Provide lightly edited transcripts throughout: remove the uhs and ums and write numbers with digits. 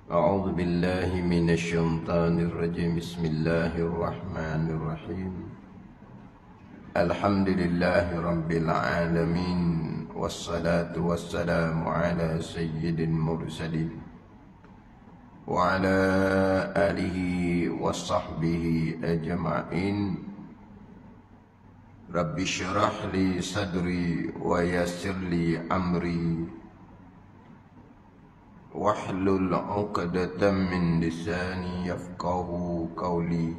أعوذ بالله من الشيطان الرجيم بسم الله الرحمن الرحيم الحمد لله رب العالمين والصلاة والسلام على سيد المرسلين وعلى آله وصحبه أجمعين رب اشرح لي صدري ويسر لي أمري واحلل عقدة من لساني يفقه قولي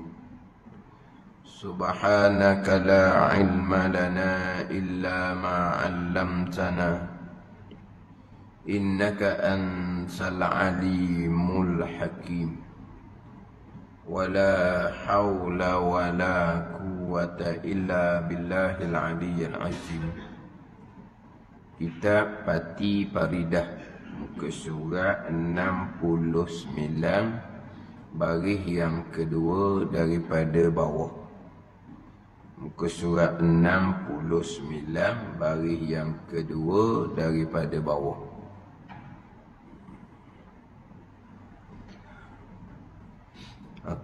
سبحانك لا علم لنا إلا ما علمتنا إنك أنت العليم الحكيم ولا حول ولا قوة إلا بالله العلي العظيم. Kitab Pati Paridah muka surat 69 baris yang kedua daripada bawah. Muka surat 69 baris yang kedua daripada bawah.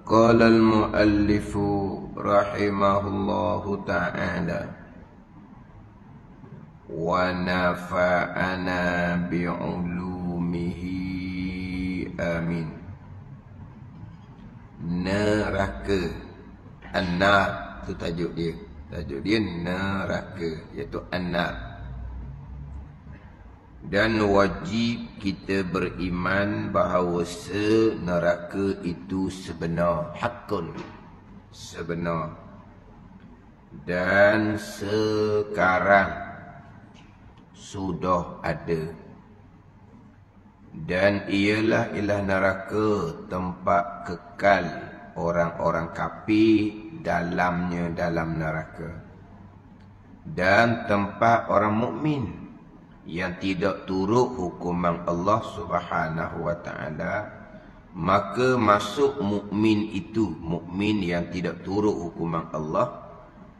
Qala al-muallif rahimahullahu ta'ala wa nafa'ana bi'ulumihi amin. Neraka, an-nar tu tajuk dia. Tajuk dia neraka, iaitu an-nar. Dan wajib kita beriman bahawa neraka itu sebenar, hakun, sebenar. Dan sekarang sudah ada. Dan ialah neraka tempat kekal orang-orang kafir dalamnya, dalam neraka. Dan tempat orang mukmin yang tidak turut hukuman Allah Subhanahu wa taala, maka masuk mukmin itu, mukmin yang tidak turut hukuman Allah,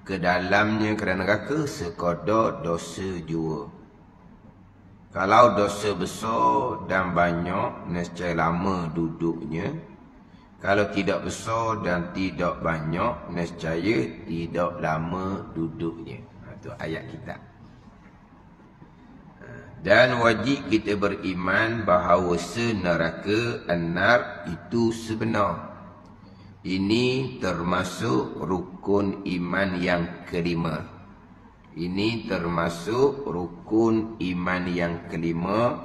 ke dalamnya kerana neraka sekadar dosa jua. Kalau dosa besar dan banyak, nescaya lama duduknya. Kalau tidak besar dan tidak banyak, nescaya tidak lama duduknya. Itu ayat kita. Dan wajib kita beriman bahawa neraka an-nar itu sebenar. Ini termasuk rukun iman yang kelima. Ini termasuk rukun iman yang kelima.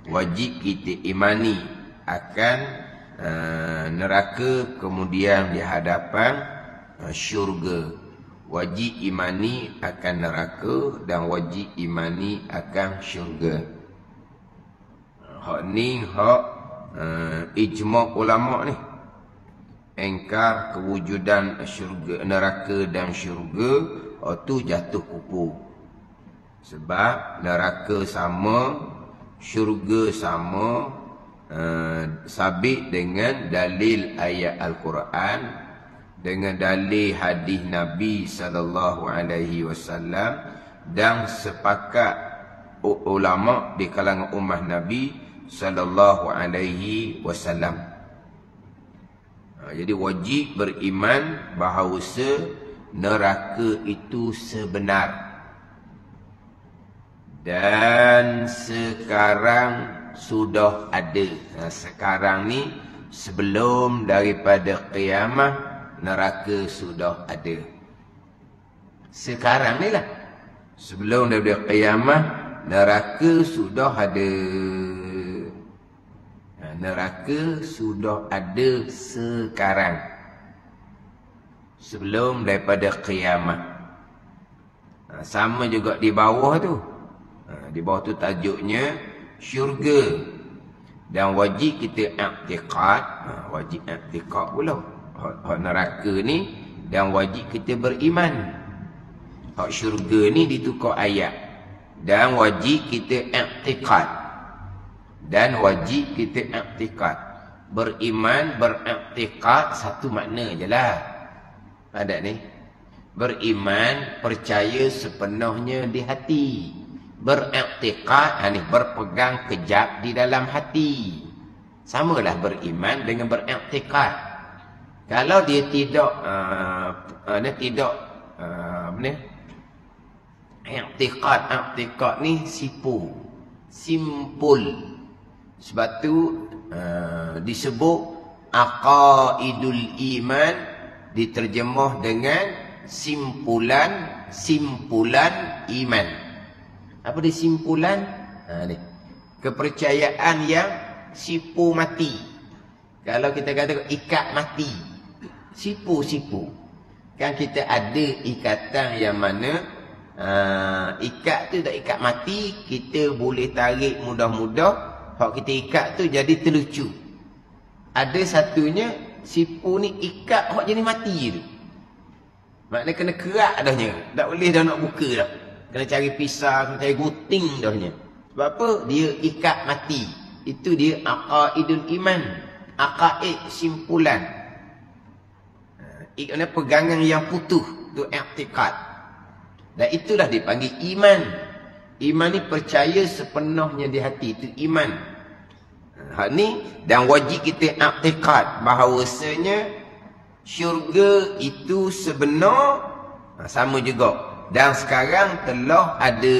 Wajib kita imani akan neraka, kemudian di hadapan syurga. Wajib imani akan neraka dan wajib imani akan syurga. Hak ni hak ijma' ulama' ni. Engkar kewujudan syurga, neraka dan syurga, itu jatuh kupu. Sebab neraka sama, syurga sama, sabit dengan dalil ayat Al-Quran, dengan dalil hadis Nabi SAW, dan sepakat ulama di kalangan ummah Nabi SAW. Jadi wajib beriman bahawa neraka itu sebenar. Dan sekarang sudah ada. Sekarang ni sebelum daripada qiyamah, neraka sudah ada. Sekarang ni lah. Sebelum daripada qiyamah, neraka sudah ada. Neraka sudah ada sekarang, sebelum daripada qiyamah. Sama juga di bawah tu. Di bawah tu tajuknya syurga. Dan wajib kita i'tiqad. Wajib i'tiqad pula. Hak neraka ni, dan wajib kita beriman. Hak syurga ni ditukar ayat. Dan wajib kita i'tiqad. Dan wajib kita i'tiqad. Beriman, beriktikad satu makna je lah. Ada ni. Beriman, percaya sepenuhnya di hati. Beriktikad, berpegang kejap di dalam hati. Samalah beriman dengan beriktikad. Kalau dia tidak iktikad ni simpul. Sebab tu disebut aqaidul iman, diterjemah dengan simpulan iman. Apa dia simpulan? Ni. Kepercayaan yang sipu mati. Kalau kita kata ikat mati, sipu. Kan kita ada ikatan yang mana ikat tu tak ikat mati, kita boleh tarik mudah-mudah. Hak kita ikat tu jadi terlucu. Ada satunya sipu ni ikat hak jadi mati tu. Maknanya kena kerak dahnya. Tak boleh dah nak buka dah. Kena cari pisau, kena cari gunting dahnya. Sebab apa? Dia ikat mati. Itu dia aqaidul iman. Aqaid simpulan. Pegangan yang putus. Itu i'tikad. Dan itulah dipanggil iman. Iman ni percaya sepenuhnya di hati. Itu iman. Hak ni. Dan wajib kita i'tikad. Bahawasanya syurga itu sebenar. Sama juga. Dan sekarang telah ada.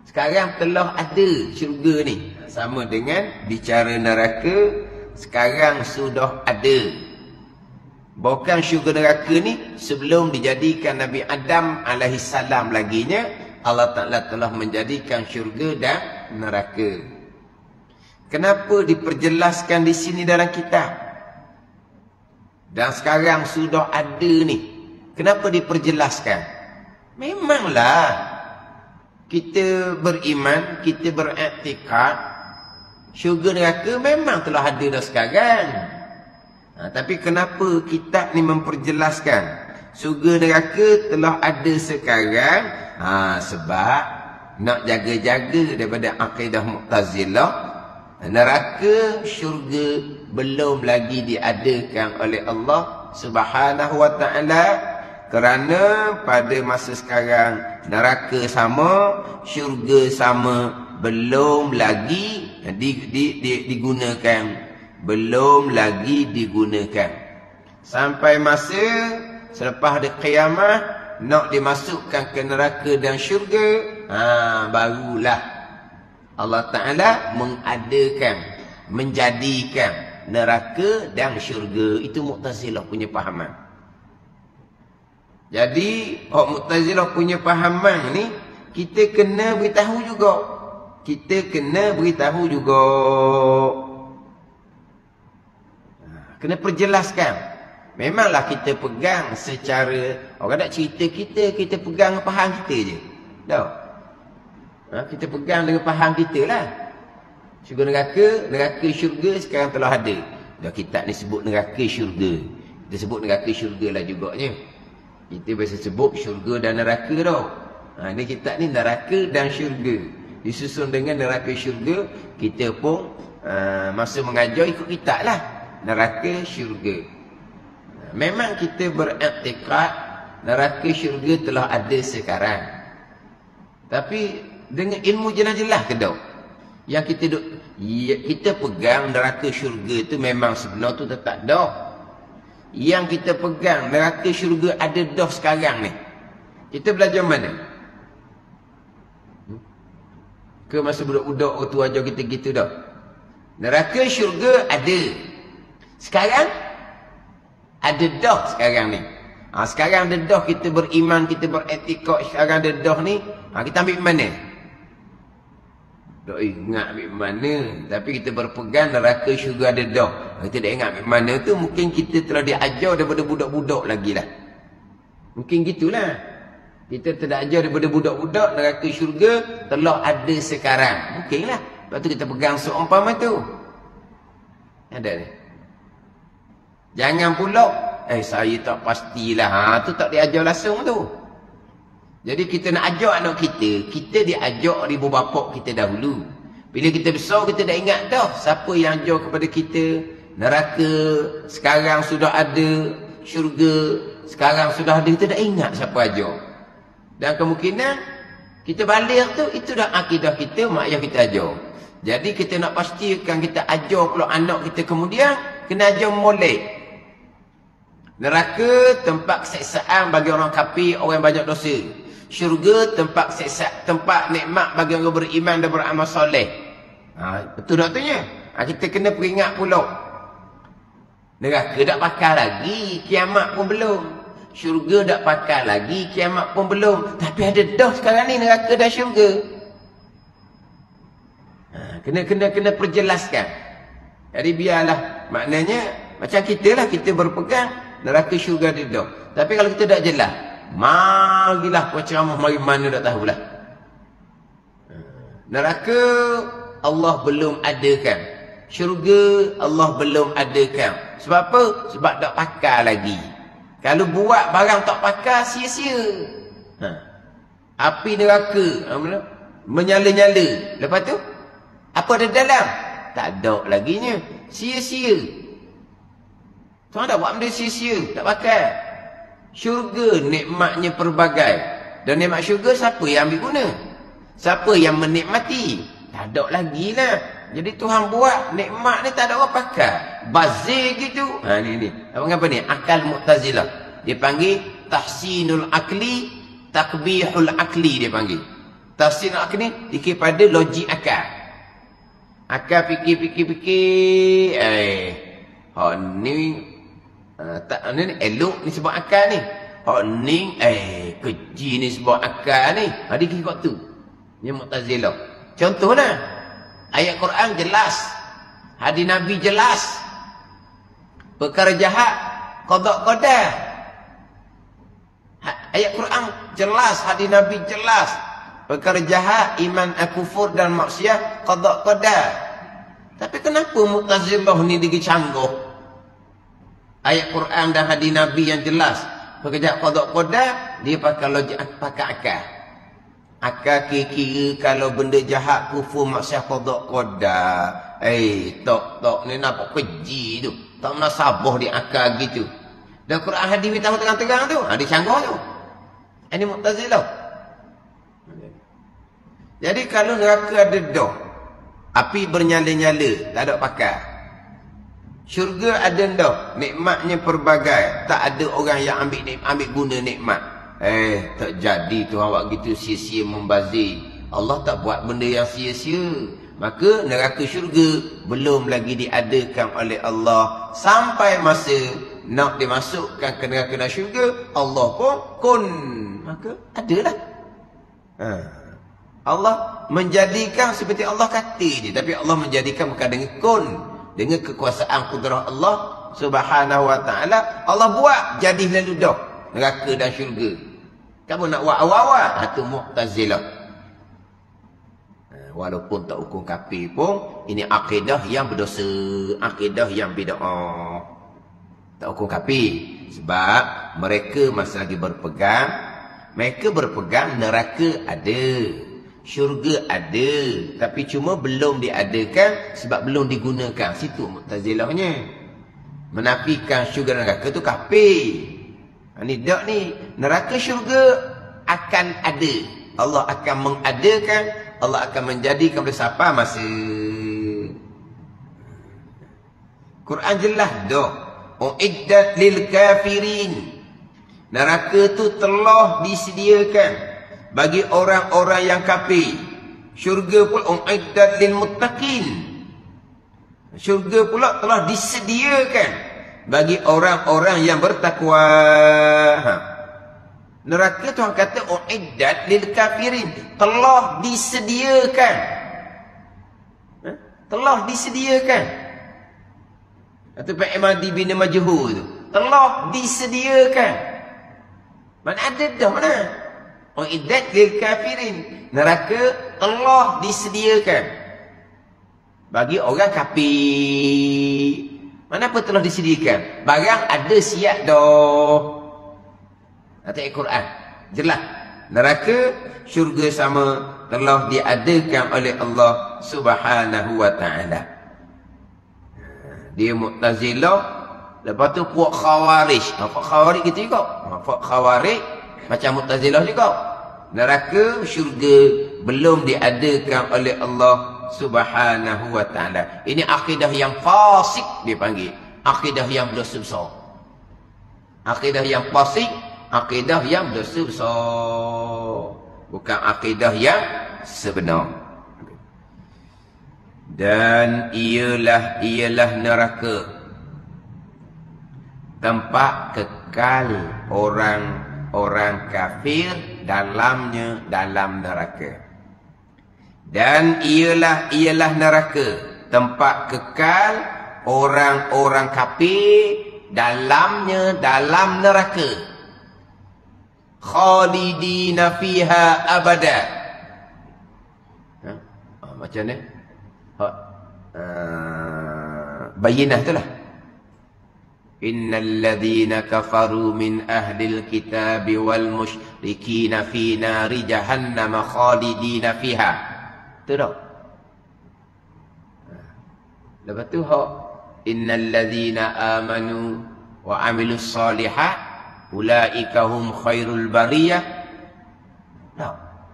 Sekarang telah ada syurga ni. Sama dengan bicara neraka. Sekarang sudah ada. Bukan syurga neraka ni sebelum dijadikan Nabi Adam alaihissalam laginya, Allah Ta'ala telah menjadikan syurga dan neraka. Kenapa diperjelaskan di sini dalam kitab? Dan sekarang sudah ada ni. Kenapa diperjelaskan? Memanglah kita beriman, kita beriktikad, syurga neraka memang telah ada dah sekarang. Tapi kenapa kitab ni memperjelaskan syurga neraka telah ada sekarang? Sebab nak jaga-jaga daripada akidah Mu'tazilah. Neraka, syurga belum lagi diadakan oleh Allah Subhanahu wa ta'ala. Kerana pada masa sekarang neraka sama, syurga sama, belum lagi digunakan. Belum lagi digunakan. Sampai masa selepas ada qiyamah, nak dimasukkan ke neraka dan syurga, barulah Allah Ta'ala mengadakan, menjadikan neraka dan syurga. Itu Mu'tazilah punya fahaman. Jadi, Mu'tazilah punya fahaman ni, kita kena beritahu juga. Kita kena beritahu juga. Kena perjelaskan. Memanglah kita pegang secara, orang tak cerita kita pegang faham kita je. Tak? Kita pegang dengan faham kita lah. Syurga neraka syurga sekarang telah ada. Dah kitab ni sebut neraka syurga. Kita sebut neraka syurga lah juganya. Kita biasa sebut syurga dan neraka tau. Ini kitab ni neraka dan syurga. Disusun dengan neraka syurga. Kita pun masa mengajar ikut kitab lah. Neraka syurga. Memang kita beriktikad neraka syurga telah ada sekarang. Tapi dengan ilmu jelas-jelas ke tak? Yang kita pegang neraka syurga tu memang sebenar tu tetap dah. Yang kita pegang neraka syurga ada dah sekarang ni. Kita belajar mana? Ke masa budak-budak tu ajar kita gitu dah. Neraka syurga ada. Sekarang ada dah sekarang ni. Sekarang ada dah kita beriman, kita beriktikad, sekarang ada dah ni. Kita ambil mana? Tak ingat ambil mana. Tapi kita berpegang neraka syurga ada dah. Kita tak ingat ambil mana tu, mungkin kita telah diajar daripada budak-budak lagi lah. Mungkin gitulah. Kita telah ajar daripada budak-budak neraka syurga telah ada sekarang. Mungkinlah. Lepas tu kita pegang seumpama tu. Ada ni. Jangan pula, saya tak pastilah. Tu tak diajar langsung tu. Jadi kita nak ajar anak kita diajar ibu bapa kita dahulu. Bila kita besar, kita dah ingat dah siapa yang ajar kepada kita. Neraka sekarang sudah ada, syurga sekarang sudah ada, kita dah ingat siapa ajar. Dan kemungkinan Kita balik tu, itu dah akidah kita, mak ayah kita ajar. Jadi kita nak pastikan kita ajar pula anak kita kemudian, kena ajar molek. Neraka tempat keseksaan bagi orang kafir, orang yang banyak dosa. Syurga tempat keseksaan, tempat nikmat bagi orang beriman dan beramal soleh. Betul tak tunya? Kita kena peringat pula. Neraka tak pakai lagi, kiamat pun belum. Syurga tak pakai lagi, kiamat pun belum. Tapi ada dah sekarang ni neraka dan syurga. Kena perjelaskan. Jadi biarlah, maknanya macam kita lah, kita berpegang neraka syurga dia dah. Tapi kalau kita tak jelas, marilah penceramah mari mana tak tahulah. Neraka Allah belum adakan. Syurga Allah belum adakan. Sebab apa? Sebab tak pakai lagi. Kalau buat barang tak pakai, sia-sia. Api neraka menyala-nyala. Lepas tu apa ada dalam? Tak ada laginya. Sia-sia. Tuan tak buat benda sia-sia, tak pakai. Syurga nikmatnya pelbagai. Dan nikmat syurga siapa yang ambil guna? Siapa yang menikmati? Tak ada lagi lah. Jadi Tuhan buat nikmat ni tak ada orang pakai. Bazir gitu. Ni. Apa ni? Akal Mu'tazilah. Dia panggil tahsinul akli, takbihul akli dia panggil. Tahsinul akli dikira pada logik akal. Akal fikir. Ni elok ni sebab akal ni. Ni keji ni sebab akal ni. Dia kira tu. Ni Mu'tazilah. Contohlah. Ayat Quran jelas. Hadis Nabi jelas. Perkara jahat qada qadar. Ayat Quran jelas, hadis Nabi jelas. Perkara jahat, iman, kufur dan maksiat qada qadar. Tapi kenapa Mu'tazilah ni dia canggih? Ayat Quran dan hadis Nabi yang jelas. Perkara jahat qada qadar, dia pakai logik, pakai akal. Akal kira kalau benda jahat, kufur, maksiat qada qadar. Tok ni nampak keji tu. Tak pernah sabah di akal gitu. Dan Quran hadis tahu terang-terang tu. Dia canggah tu. Ini Mu'tazilah. Jadi kalau neraka ada dah, api bernyala-nyala, tak ada pakai. Syurga ada dah, nikmatnya pelbagai. Tak ada orang yang ambil guna nikmat. Tak jadi Tuhan buat gitu, sia-sia membazir. Allah tak buat benda yang sia-sia. Maka neraka syurga belum lagi diadakan oleh Allah. Sampai masa nak dimasukkan ke neraka syurga, Allah pun kun. Maka adalah. Allah menjadikan seperti Allah kata je. Tapi Allah menjadikan bukan dengan kun. Dengan kekuasaan kudrah Allah Subhanahu wa ta'ala. Allah buat jadi lalu dah neraka dan syurga. Kamu nak buat awal-awal? Itu Mu'tazilah. Walaupun tak hukum kafir pun, ini akidah yang berdosa, akidah yang bid'ah. Tak hukum kafir. Sebab mereka masih lagi berpegang, mereka berpegang neraka ada, syurga ada, tapi cuma belum diadakan sebab belum digunakan. Situ Mu'tazilahnya. Menafikan syurga dan neraka tu kafir. Ini tak ni, neraka syurga akan ada. Allah akan mengadakan, Allah akan menjadikan pada siapa masa. Quran jelas dah. Uiddat lil kafirin. Neraka tu telah disediakan bagi orang-orang yang kafir. Syurga pun uiddat lil muttaqin. Syurga pula telah disediakan bagi orang-orang yang bertakwa. Neraka Tuhan kata uiddat lil kafirin, telah disediakan. Telah disediakan. Atau Pak Imadi bin Majhul tu, telah disediakan. Mana ada dah mana? Uiddat lil kafirin, neraka telah disediakan bagi orang kafir. Mana apa telah disediakan? Barang ada siap dah. Ayat Quran jelas. Neraka, syurga sama telah diadakan oleh Allah Subhanahu wa ta'ala. Dia Mu'tazilah. Lepas tu puak Khawarij. Puak Khawarij kita juga. Puak Khawarij macam Mu'tazilah juga. Neraka, syurga belum diadakan oleh Allah Subhanahu wa ta'ala. Ini akidah yang fasik dipanggil. Akidah yang berdosa besar. Akidah yang fasik, akidah yang berdosa besar. Bukan akidah yang sebenar. Dan ialah neraka, tempat kekal orang kafir dalamnya, dalam neraka. Dan ialah neraka, tempat kekal orang-orang kafir dalamnya, dalam neraka. Khalidina fiha abada. Macam ni? Bayinah itulah. Innal ladzina kafaru min ahlil kitabi wal musyrikina fi nari jahannam khalidina fiha. Itu dah. Lepas tu innal ladzina amanu wa amilus solihat ulaika hum khairul bariyah.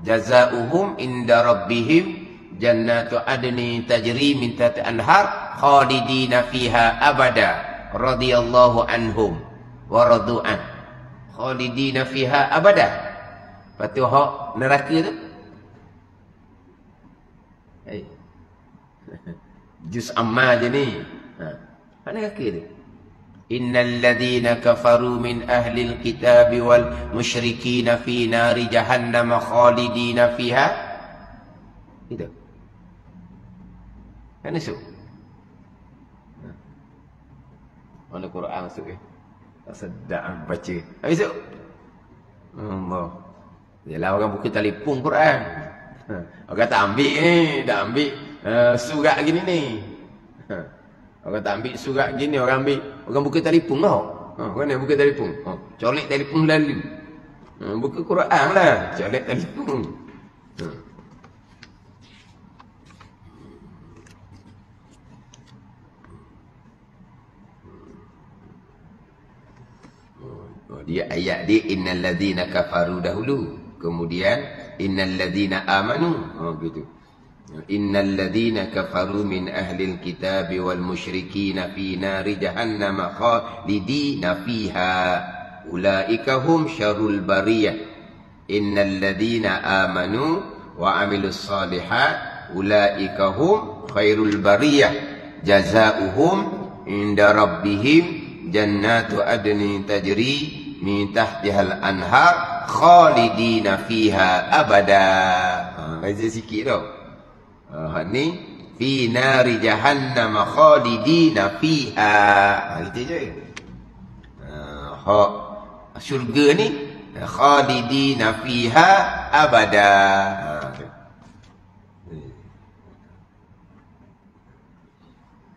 Jazaohum inda rabbihim jannatu adni tajri min tahtiha anhar khalidina fiha abada radhiyallahu anhum wa radu'an. Khalidina fiha abada. Patu neraka tu juz amma je ni. Neraka tu. Innal ladzina kafaru min ahlil kitabi wal musyrikina fi nari jahannam khalidina fiha. Itu. Kan esok. Mana Quran masuk ke? Tak sedap baca. Habis esok. Allah. Yalah orang buku telefon Quran. Orang tak ambil tak ambil surat gini ni. Orang tak ambil surat gini, orang ambil, orang buka telefon tau. Orang ni buka telefon. Colek telefon lalu. Buka Quran lah, colek telefon. Dia ayat dia innal ladzina kafaru dahulu, kemudian innal ladzina amanu. Gitu. Innal ladzina kafaru min ahlil kitabi wal musyrikina fi nari jahannam khalidina fiha ulaika hum syarrul bariyah. Innal ladzina amanu wa amilus solihat ulaika hum khairul bariyah. Jazaohum inda rabbihim jannatu adni tajri min tahtihal anhar khalidina fiha abada. Baca sikit tau. Ni fi nari jahannam khalidina fiha. Itu je. Syurga ni khalidina fiha abada.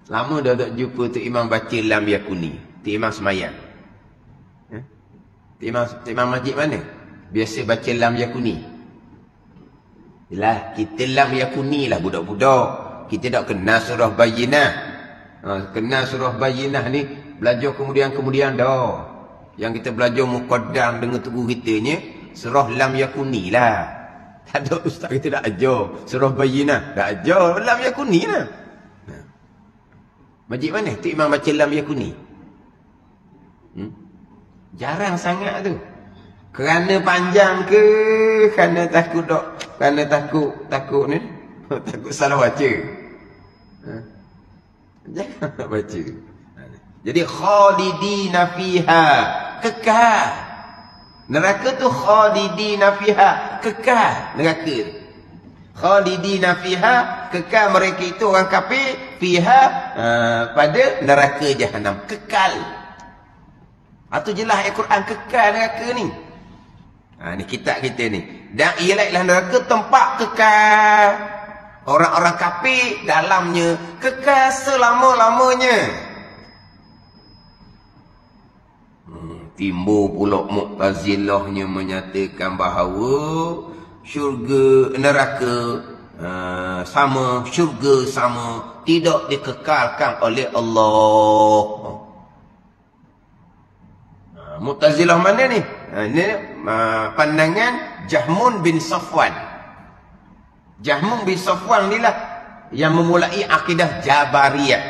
Lama dah tak jumpa tu imam baca lam yakuni. Tu imam semayang. Imam masjid mana? Biasa baca lam yakuni. Yalah, kita lam yakuni lah budak-budak. Kita tak kenal surah Bayyinah. Kenal surah Bayyinah ni belajar kemudian dah. Yang kita belajar muqaddam dengan tubuh kita ni surah lam yakuni lah. Tak ada ustaz kita tak ajar surah Bayyinah. Tak ajar lam yakuni lah. Masjid mana? Tu imam baca lam yakuni. Jarang sangat tu. Kerana panjang ke? Kerana takut dok? Kerana takut ni? Takut salah baca. Jangan baca. Jadi khalidina fiha, kekal. Neraka tu khalidina fiha, kekal neraka. Khalidina fiha, kekal mereka itu orang kafir, fiha pada neraka jahanam, kekal. Itu jelas ayat Quran, kekal neraka ni. Ni kitab kita ni. Dan ialah neraka tempat kekal. Orang-orang kafir dalamnya kekal selama-lamanya. Timbul pula Mu'tazilahnya menyatakan bahawa syurga neraka sama, syurga sama, tidak dikekalkan oleh Allah. Mu'tazilah mana ni? Ini pandangan Jahmun bin Safwan. Jahmun bin Safwan inilah yang memulai akidah Jabariyah.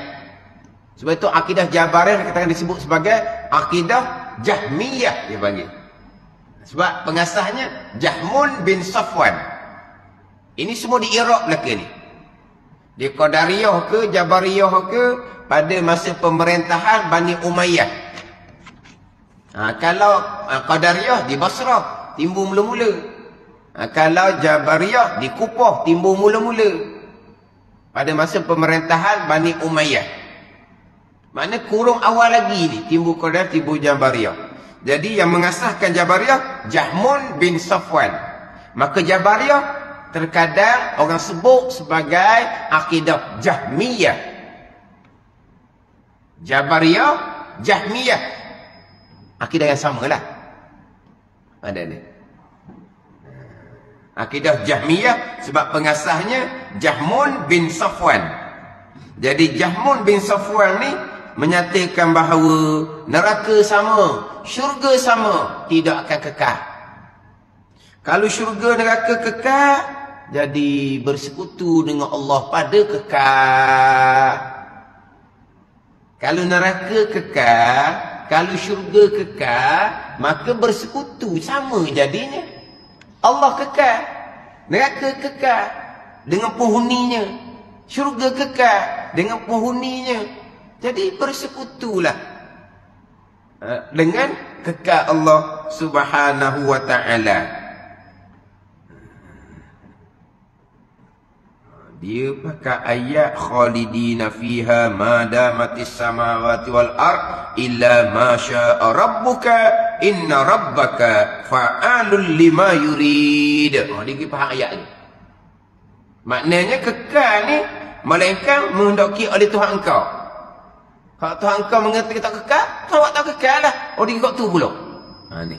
Sebab itu akidah Jabariyah katakan disebut sebagai akidah Jahmiyah dia panggil. Sebab pengasasnya Jahmun bin Safwan. Ini semua di Iraq belaka ni. Di Qadariyah ke Jabariyah ke pada masa pemerintahan Bani Umayyah. Kalau Qadariyah di Basrah timbul mula-mula. Kalau Jabariyah di Kupah timbul mula-mula. Pada masa pemerintahan Bani Umayyah. Makna kurung awal lagi ni timbul Qadariyah, timbul Jabariyah. Jadi yang mengasaskan Jabariyah Jahmun bin Safwan. Maka Jabariyah terkadang orang sebut sebagai akidah Jahmiyah. Jabariyah, Jahmiyah. Akidah yang sama lah. Ada ni. Akidah Jahmiyah sebab pengasasnya Jahmun bin Safwan. Jadi Jahmun bin Safwan ni menyatakan bahawa neraka sama, syurga sama, tidak akan kekal. Kalau syurga neraka kekal, jadi bersekutu dengan Allah pada kekal. Kalau neraka kekal, kalau syurga kekal, maka bersekutu sama jadinya. Allah kekal, neraka kekal dengan penghuninya, syurga kekal dengan penghuninya. Jadi bersekutulah dengan kekal Allah Subhanahu wa ta'ala. Dia pakai ayat khalidina fiha ma damatis samawati wal ard illa ma syaa rabbuka inna rabbaka fa'alul lima yurid. Dia pergi faham ayat ni. Maknanya kekal ni melainkan menghendaki oleh Tuhan engkau. Kalau Tuhan engkau mengatakan tak kekal, awak tak kekal lah. Dia ikut tu pula. Ni.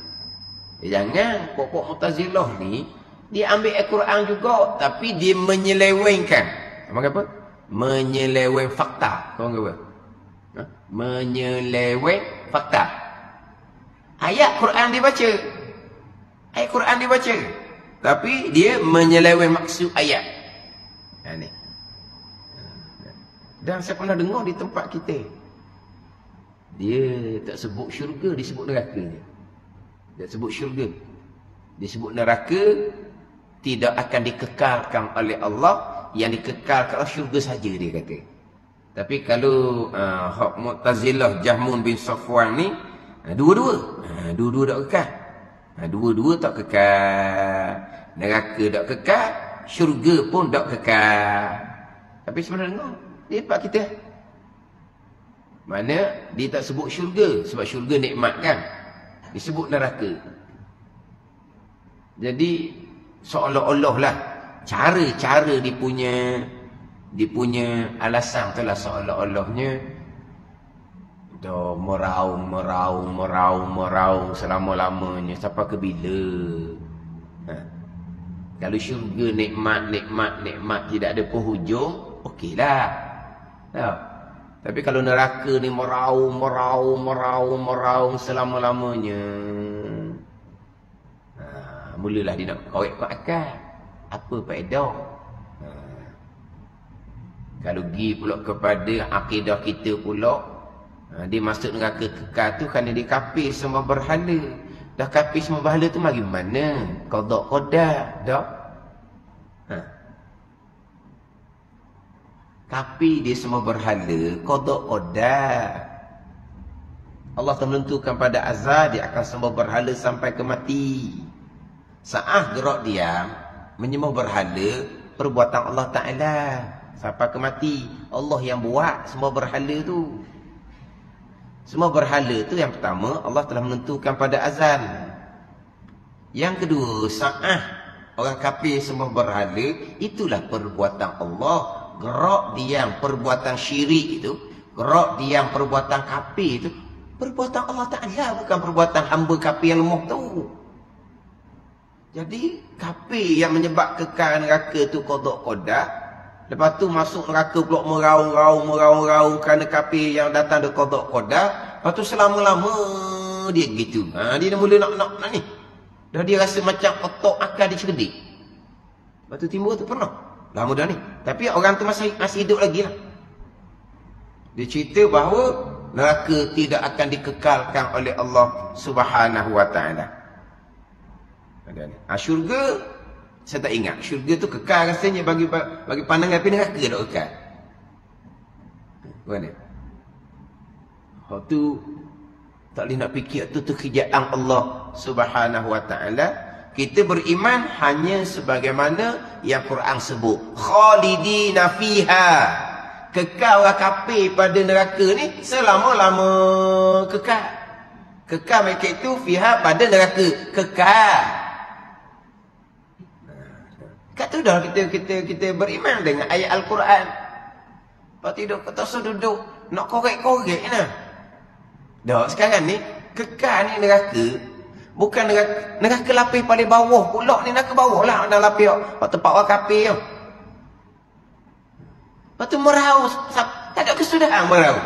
Jangan pokok Mu'tazilah ni dia ambil Al-Quran juga, tapi dia menyelewengkan. Apa? Menyeleweng fakta. Tahu apa? Menyeleweng fakta. Ayat Quran dibaca. Ayat Quran dibaca. Tapi dia menyeleweng maksud ayat. Ni. Dan saya pernah dengar di tempat kita. Dia tak sebut syurga, dia sebut neraka je. Dia sebut syurga. Dia sebut neraka tidak akan dikekalkan oleh Allah, yang dikekalkan syurga saja dia kata. Tapi kalau hak Mu'tazilah Jahmun bin Safwan ni dua-dua tak kekal. Dua-dua tak kekal. Neraka tak kekal, syurga pun tak kekal. Tapi sebenarnya dia tempat kita. Mana dia tak sebut syurga, sebab syurga nikmat kan. Disebut neraka. Jadi seolah-olah lah cara dia punya alasan tu lah seolah-olahnya dah meraung selama-lamanya sampai ke bila. Kalau syurga nikmat tidak ada penghujung, okeylah. Tapi kalau neraka ni meraung selama-lamanya, mulalah dia nak korek akal. Apa faedah? Kalau pergi pula kepada akidah kita pula, dia masuk neraka kekal tu kerana dia kafir sembah berhala. Dah kafir sembah berhala tu mari mana? Qada dah. Kafir dia sembah berhala, qada. Allah telah menentukan pada azal dia akan sembah berhala sampai ke mati. Saat gerak diam menyembah berhala, perbuatan Allah Ta'ala sampai ke mati. Allah yang buat semua berhala tu. Semua berhala tu yang pertama Allah telah menentukan pada azal. Yang kedua, saat orang kafir semua berhala, itulah perbuatan Allah. Gerak diam perbuatan syirik itu, gerak diam perbuatan kafir itu, perbuatan Allah Ta'ala, bukan perbuatan hamba kafir yang lemah tu. Jadi kafir yang menyebab kekal neraka tu qada. Lepas tu masuk neraka pula meraung kerana kafir yang datang dari qada. Lepas tu selama-lama dia gitu. Dia dah mula nak ni. Dah dia rasa macam otak akal dia cerdik. Lepas tu timbul tu pernah. Lama dah ni. Tapi orang tu masih hidup lagi lah. Dia cerita bahawa neraka tidak akan dikekalkan oleh Allah Subhanahu wa taala. Syurga saya tak ingat. Syurga tu kekal rasanya bagi pandangan, tapi neraka tak kekal. Mana? Hak tu tak boleh nak fikir tu kerjaan Allah Subhanahu wa taala. Kita beriman hanya sebagaimana yang Quran sebut, khalidina fiha. Kekal orang kafir pada neraka ni selama-lama kekal. Kekal mereka itu fiha pada neraka, kekal. Kat tu dah kita beriman dengan ayat Al-Quran. Lepas tu tak usah duduk nak korek-korek nah. Dah sekarang ni kekal ni neraka. Bukan neraka lapis paling bawah pula ni, neraka bawah lah dalam lapis tempat orang kafir tu. Lepas tu merau, tak ada kesudahan merau.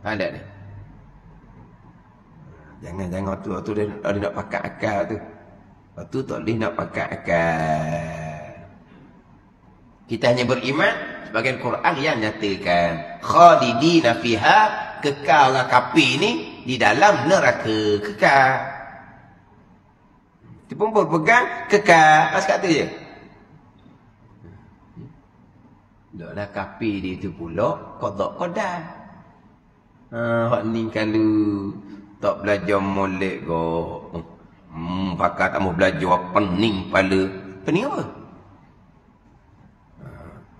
Pandai ni. Jangan tu dia nak pakai akal tu. Lepas tu tak boleh nak pakai akal. Kita hanya beriman sebagian Quran yang nyatakan khalidina fiha, kekal orang kafir ni di dalam neraka, kekal. Dia pun berpegang kekal. Pas kata je. Taklah kafir dia tu pula qada qadar. Hak ni kalau tak belajar molek go. Pakat tak mau belajar pening kepala. Pening apa?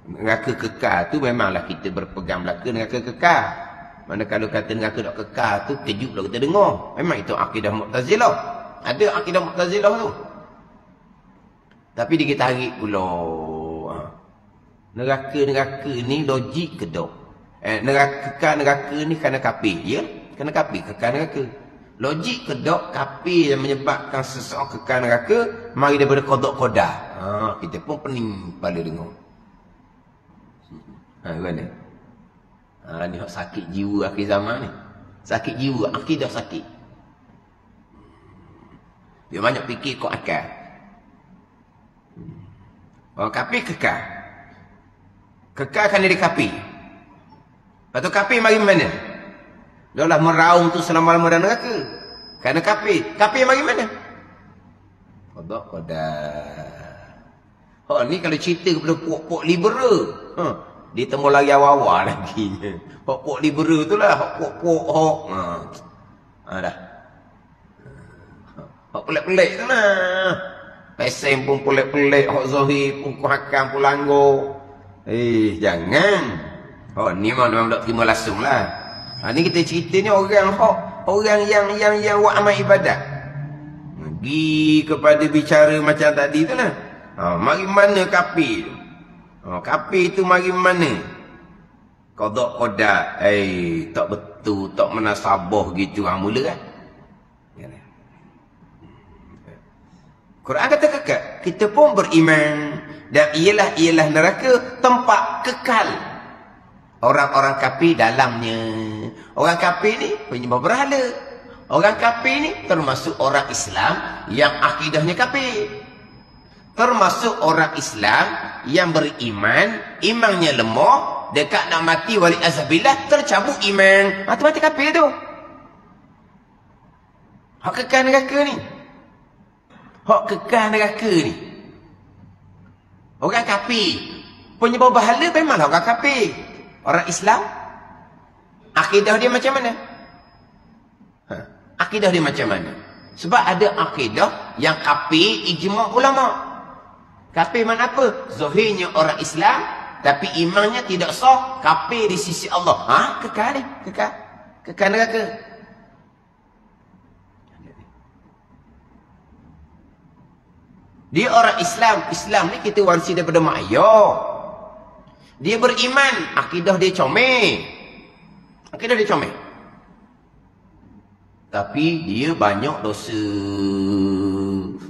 Neraka kekal tu memanglah kita berpegang belaka neraka kekal. Mana kalau kata neraka tak kekal tu kejutlah kita dengar. Memang itu akidah Mu'tazilah. Ada akidah Mu'tazilah tu. Tapi dia kita tarik pula. Neraka ni logik ke tak? Neraka ni kerana kafir. Ya? Kerana kafir kekal neraka. Logik ke tak kafir yang menyebabkan seseorang kekal neraka mari daripada qada qadar. Kita pun pening kepala dengar. Mana? Ni hak sakit jiwa akhir zaman ni. Sakit jiwa, akidah sakit. Dia banyak fikir kau akal. Orang kafir kekal. Kekal kan dia kafir. Lepas tu kafir mari mana? Dia lah meraung tu selama-lama dalam neraka. Kerana kafir. Kafir mari mana? Qada qadar. Ni kalau cerita kepada puak-puak liberal. Dia temu lagi awal-awal lagi. Hak-hak liberal tu lah. Hak-hak. Dah. Hak pelik-pelik tu lah. Pesen pun pelik-pelik. Hak zahir pun kuhakam pun langgar. Jangan. Ni memang tak terima langsung lah. Ni kita cerita ni orang yang buat amal ibadat. Pergi kepada bicara macam tadi tu lah. Mari mana kafir tu? Kafir itu mari mana? Qada qadar. Tak betul, tak menasabah gitu mula kan. Quran kata kekal. Kita pun beriman dan ialah neraka tempat kekal orang-orang kafir dalamnya. Orang kafir ni penyembah berhala. Orang kafir ni termasuk orang Islam yang akidahnya kafir. Termasuk orang Islam yang beriman, imannya lemah, dekat nak mati wali azabillah, tercabut iman. Tu mati kafir tu. Hak kekal neraka ni. Hak kekal neraka ni. Orang kafir. Penyembah berhala memanglah orang kafir. Orang Islam, akidah dia macam mana? Akidah dia macam mana? Sebab ada akidah yang kafir ijma' ulama'. Kafir mana apa? Zahirnya orang Islam, tapi imannya tidak sah, kafir di sisi Allah. Kekal ni. Kekal neraka. Dia orang Islam. Islam ni kita warisi daripada mak ayah. Dia beriman, akidah dia comel. Tapi dia banyak dosa.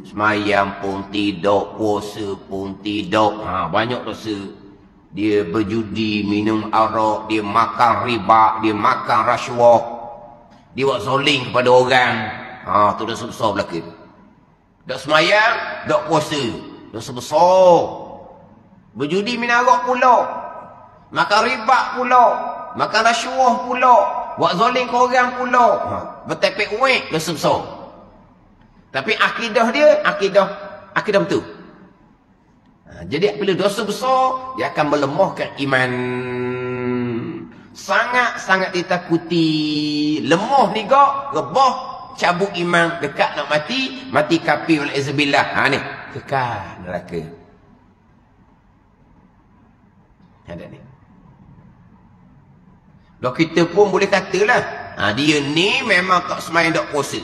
Semayang pun tidak, puasa pun tidak. Banyak dosa. Dia berjudi, minum arak, dia makan riba, dia makan rasuah. Dia buat zoling kepada orang. Tu dosa besar belaka. Dok semayang, dok puasa. Dosa besar. Berjudi minum arak pula. Makan riba pula. Makan rasuah pula. Buat zoling ke orang pula. Bertepek uik, dosa besar. Tapi akidah dia, akidah betul. Jadi bila dosa besar, dia akan melemahkan iman. Sangat-sangat ditakuti. Lemah ni kok, rebah, cabut iman, dekat nak mati, mati kafir wal-izubillah. Ni, kekal neraka. Ada ni. Dah kita pun boleh katalah, dia ni memang tak semayang tak puasa.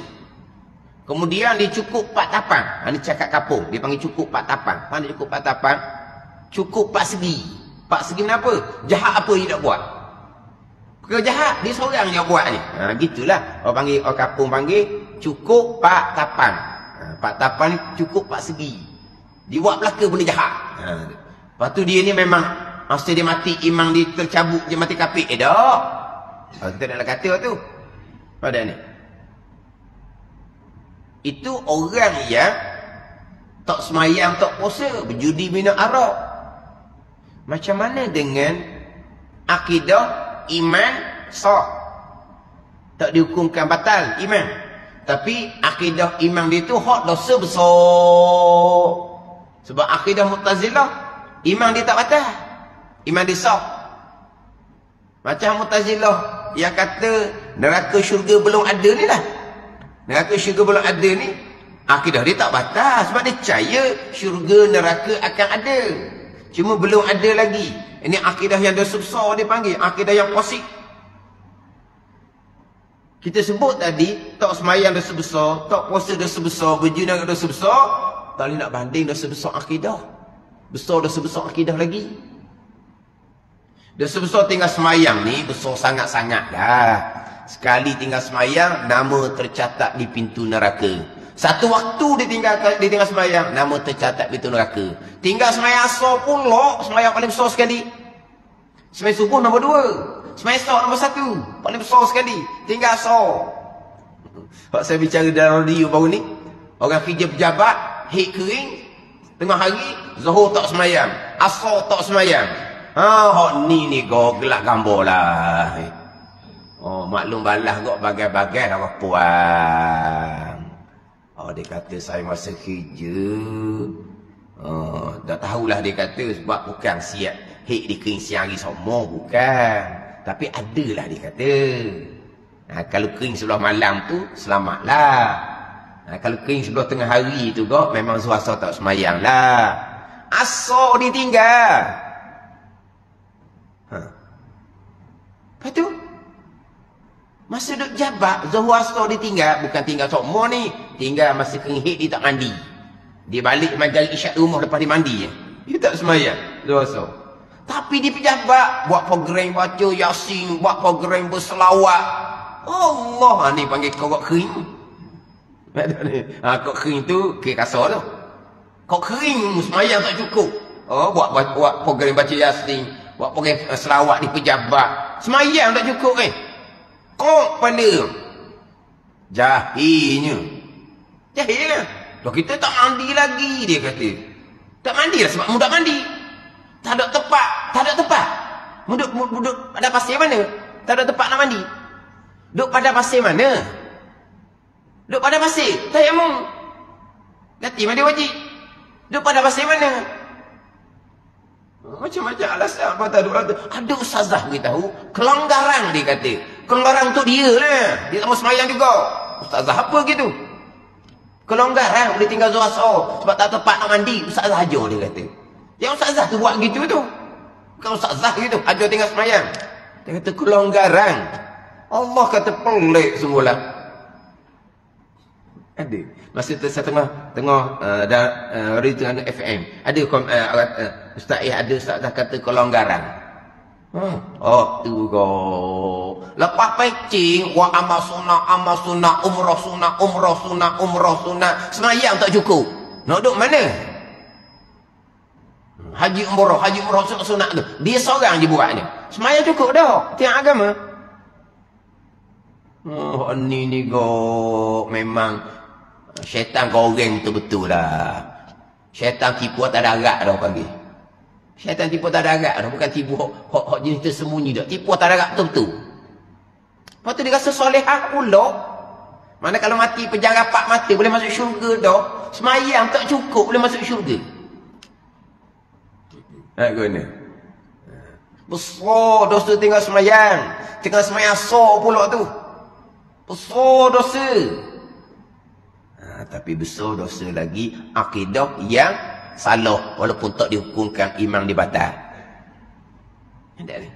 Kemudian dia cukup 4 tapang. Ini cakap kapung. Dia panggil cukup 4 tapang. Mana cukup 4 tapang? Cukup 4 segi. 4 segi kenapa? Jahat apa dia tak buat? Perkara jahat, dia seorang yang buat ni. Gitulah. Orang kapung panggil cukup 4 tapang. 4 tapang ni cukup 4 segi. Dia buat belaka benda jahat. Lepas tu dia ni memang masa dia mati, imam dia tercabut, dia mati kafir. Tak. Kita nak kata tu. Pada ni. Itu orang yang tak semayang, tak puasa, berjudi minum arak. Macam mana dengan akidah iman sah? Tak dihukumkan batal iman. Tapi akidah iman dia tu hak dosa besar. Sebab akidah Mu'tazilah, iman dia tak batal. Iman dia sah. Macam Mu'tazilah yang kata neraka syurga belum ada ni lah. Neraka syurga belum ada ni, akidah dia tak batal. Sebab dia percaya syurga neraka akan ada. Cuma belum ada lagi. Ini akidah yang dosa besar dia panggil. Akidah yang kosik. Kita sebut tadi, tak semayang dosa besar, tak puasa dosa besar, berzina dosa besar. Tak boleh nak banding dosa besar akidah. Besar dosa besar akidah lagi. Dosa besar tinggal semayang ni, besar sangat-sangat dah. Sekali tinggal semayang, nama tercatat di pintu neraka. Satu waktu dia tinggal semayang, nama tercatat di pintu neraka. Tinggal semayang asar pula, semayang paling besar sekali. Semayang subuh nombor 2. Semayang asar nombor 1. Paling besar sekali. Tinggal asar. Pak saya bicara dalam radio baru ni, orang kerja pejabat, hik kering, tengah hari, zuhur tak semayang, asar tak semayang. Hak ni kau gelak gambar lah. Maklum balas kok bagai-bagai dah puan. Dia kata saya masa kerja. Dah tahulah dia kata sebab bukan siap hik di kering siang hari semua, bukan. Tapi adalah dia kata. Kalau kering sebelah malam tu selamatlah. Kalau kering sebelah tengah hari tu kok memang suasa tak semayang lah. Asar ditinggal. Lepas tu masa duduk jabat, zuhur asar ditinggal. Bukan tinggal semua ni. Tinggal masa kering hik dia tak mandi. Dia balik majlis isyak rumah lepas dia mandi je. Dia tak semayang zuhur asar. Tapi dia pejabat, buat program baca Yasin, buat program berselawat. Allah ni panggil kok kering. Kok kering tu kira kasar tu. Kok kering semayang tak cukup. Buat program baca Yasin, buat program selawat di pejabat. Semayang tak cukup Kok pada jahilnya. Jahil lah. Kalau kita tak mandi lagi, dia kata. Tak mandi lah sebab mudah mandi. Tak ada tempat. Tak ada tempat. Duduk pada pasir mana? Tak ada tempat nak mandi. Duduk pada pasir mana? Duduk pada pasir. Tayamum. Ganti mandi wajib. Duduk pada pasir mana? Macam-macam alasan apa tak ada. Ada ustazah beritahu, kelonggaran dia kata. Kelonggaran untuk dia lah. Dia tak mau semayang juga. Ustazah apa gitu? Kelonggaran boleh tinggal zuhur asar sebab tak tempat nak mandi. Ustazah ajar dia kata. Yang ustazah tu buat gitu tu. Bukan ustazah gitu, ajar tinggal semayang. Dia kata kelonggaran. Allah kata pelik semula. Ada. Masa tu saya tengah radio FM. Ada Ustaz ada ustazah kata kelonggaran. Tu kau. Lepas pecing, wa amal sunnah, umrah sunnah. Semayang tak cukup. Nak duduk mana? Haji umrah sunat tu. Dia seorang je buatnya. Semayang cukup dah. Tiang agama. Oh, ni go memang syaitan goreng betul-betul lah. Syaitan tipu tak ada agak dah panggil. Syaitan tipu tak ada agak dah, bukan tipu hok jenis tersembunyi dah. Tipu tak ada agak betul-betul. Lepas tu dia rasa solehah pula. Mana kalau mati pejam rapat mati boleh masuk syurga dah. Semayang tak cukup boleh masuk syurga. Guna. Besar dosa tinggal semayang. Tengah semayang so pula tu. Besar dosa. Tapi besar dosa lagi akidah yang salah walaupun tak dihukumkan imam di batal. Ada ni.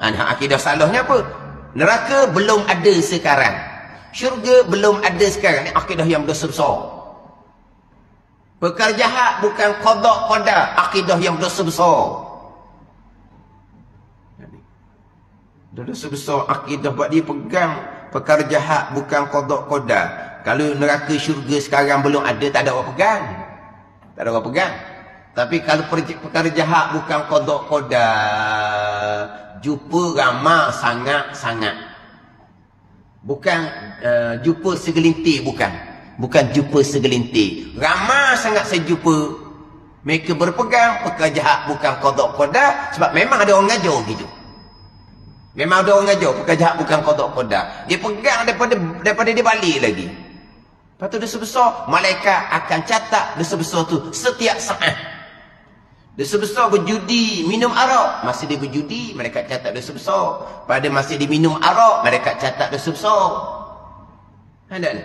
Akidah salahnya apa? Neraka belum ada sekarang. Syurga belum ada sekarang. Ni akidah yang dosa besar. Perkara jahat bukan qada qadar, akidah yang dosa besar. Dosa besar akidah buat dia pegang perkara jahat bukan qada qadar. Kalau neraka syurga sekarang belum ada, tak ada orang pegang. Tak ada orang pegang. Tapi kalau perkara jahat bukan qada qadar, jumpa ramai sangat-sangat. Bukan jumpa segelintir, bukan jumpa segelintir. Ramai sangat saya jumpa. Mereka berpegang perkara jahat bukan qada qadar sebab memang ada orang ngajar gitu. Memang ada orang ngajar perkara jahat bukan qada qadar. Dia pegang daripada dia balik lagi. Lepas tu dosa besar, malaikat akan catat dosa besar tu setiap saat. Dosa besar berjudi, minum arak. Masa dia berjudi, malaikat catat dosa besar. Pada masa dia minum arak, malaikat catat dosa besar. Ada ni.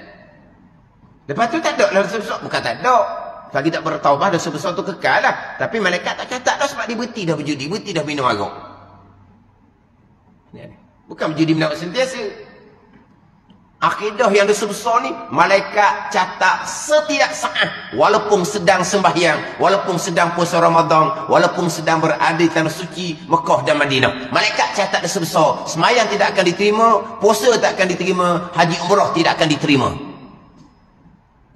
Lepas tu tak ada lah dosa besar. Bukan tak ada. Lagi tak bertaubat, dosa besar tu kekal lah. Tapi malaikat tak catat dah sebab dia berhenti dah berjudi, berhenti dah minum arak. Bukan berjudi minum arak sentiasa. Akidah yang dosa besar ni, malaikat catat setiap saat. Walaupun sedang sembahyang, walaupun sedang puasa Ramadan, walaupun sedang berada di tanah suci Mekah dan Madinah. Malaikat catat dosa besar. Sembahyang tidak akan diterima, puasa tak akan diterima, haji umrah tidak akan diterima.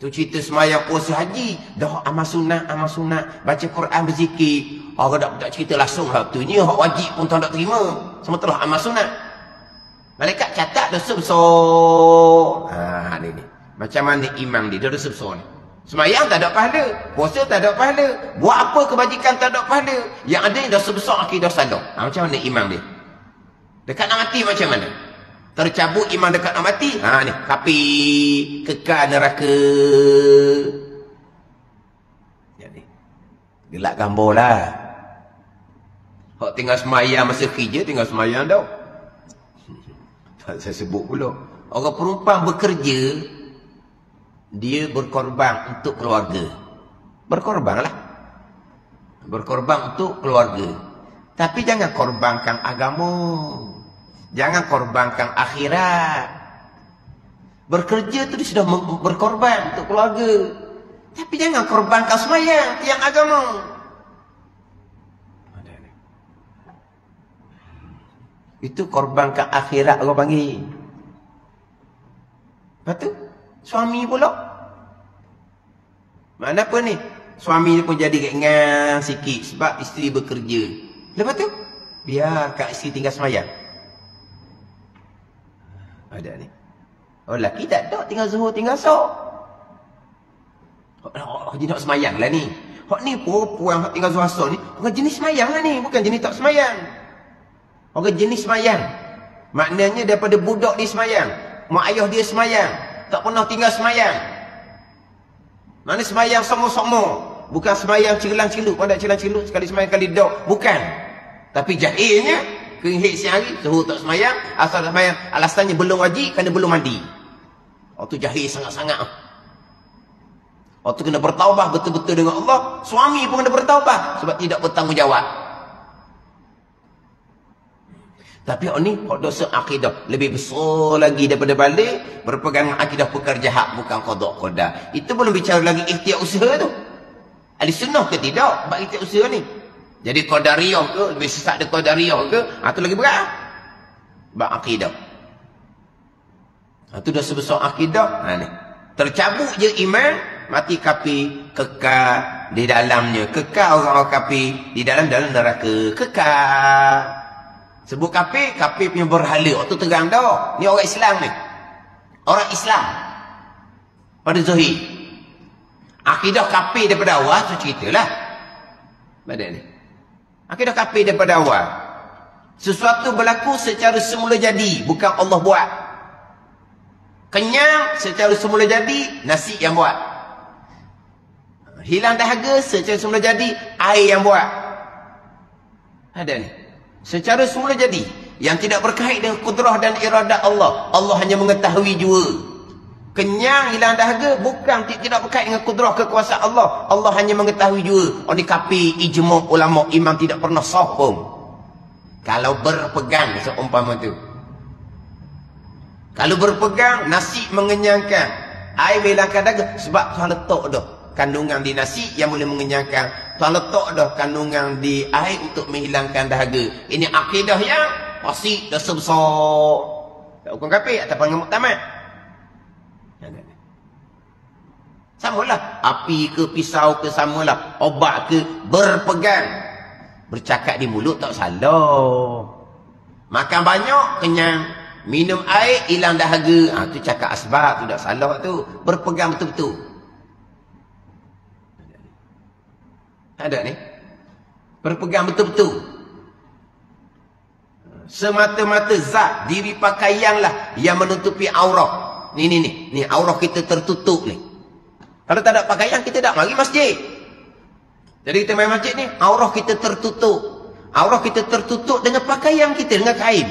Tu cerita sembahyang, puasa, haji. Dah amal sunat, baca Quran, berzikir. Orang tak cerita langsung hak tu. Ni hak wajib pun tak terima. Semua telah amal sunat. Malaikat catat dosa besar. Ni. Macam mana imam dia dosa besar ni. Sembahyang tak ada pahala, puasa tak ada pahala, buat apa kebajikan tak ada pahala. Yang ada dosa besar akidah salah. Macam mana imam dia? Dekat nak mati macam mana? Tercabut imam dekat nak mati. Ni kapi kekal neraka. Jadi gelak gambar lah. Hak tinggal sembahyang masa kerja tinggal sembahyang dah. Saya sebut pula. Orang perempuan bekerja, dia berkorban untuk keluarga. Berkorbanlah. Berkorban untuk keluarga. Tapi jangan korbankan agama. Jangan korbankan akhirat. Bekerja tu dia sudah berkorban untuk keluarga. Tapi jangan korbankan sembahyang, tiang agama. Itu korbankan akhirat orang panggil. Lepas tu, suami pula. Mana apa ni? Suami pun jadi ringan sikit sebab isteri bekerja. Lepas tu, biar kat isteri tinggal semayang. Ada ni. Oh, lelaki tak ada, tinggal zuhur, tinggal sok. Dia nak semayang lah ni. Hak ni perempuan yang tinggal zuhur sok ni, bukan jenis semayang lah ni, bukan jenis tak semayang. Orang jenis semayang. Maknanya daripada budak dia semayang. Mak ayah dia semayang. Tak pernah tinggal semayang. Mana semayang sama-sama. Bukan semayang cilang-ciluk. Pada cilang-ciluk sekali semayang kali dok. Bukan. Tapi jahilnya. Keringhit siang hari. Suruh tak semayang. Asal tak semayang. Alasannya belum wajib kerana belum mandi. Itu jahil sangat-sangat. Itu kena bertaubah betul-betul dengan Allah. Suami pun kena bertaubah. Sebab tidak bertanggungjawab. Tapi ni dosa akidah lebih besar lagi daripada balik berpegang akidah perkara jahat bukan qada qadar. Itu belum bicara lagi ikhtiar usaha tu. Ahli sunnah ke tidak buat ikhtiar usaha ni. Jadi qadariyah ke lebih sesat dari qadariyah ke? Tu lagi berat. Bab akidah. Itu dosa besar akidah. Ni. Tercabut je iman, mati kafir, kekal di dalamnya. Kekal orang-orang kafir di dalam neraka. Kekal. Sebut kafir, kafir punya berhala. Waktu terang dah. Ni orang Islam ni. Orang Islam. Pada zahir. Akidah kafir daripada awal, tu ceritalah. Badan ni. Akidah kafir daripada awal. Sesuatu berlaku secara semula jadi. Bukan Allah buat. Kenyang secara semula jadi. Nasi yang buat. Hilang dahaga secara semula jadi. Air yang buat. Ada ni. Secara semula jadi. Yang tidak berkait dengan kudrah dan iradat Allah. Allah hanya mengetahui jua. Kenyang, hilang dahaga. Bukan tidak berkait dengan kudrah kekuasaan Allah. Allah hanya mengetahui jua. Ini kafir, ijma' ulama' imam tidak pernah sah pun. Kalau berpegang seumpama tu. Kalau berpegang, nasi mengenyangkan. Air menghilangkan dahaga. Sebab Tuhan letak dah kandungan di nasi yang boleh mengenyangkan. Tuhan letak dah kandungan di air untuk menghilangkan dahaga. Ini akidah yang pasti dosa besar. Tak hukum kafir atau panggil muktamad. Samalah. Api ke pisau ke samalah. Obat ke berpegang. Bercakap di mulut tak salah. Makan banyak kenyang. Minum air hilang dahaga. Tu cakap asbab tu tak salah tu. Berpegang betul-betul. Ada ni. Berpegang betul-betul. Semata-mata zat diri pakaianlah yang menutupi aurat. Ni aurat kita tertutup ni. Kalau tak ada pakaian kita tak mari masjid. Jadi kita main masjid ni aurat kita tertutup. Aurat kita tertutup dengan pakaian kita, dengan kain.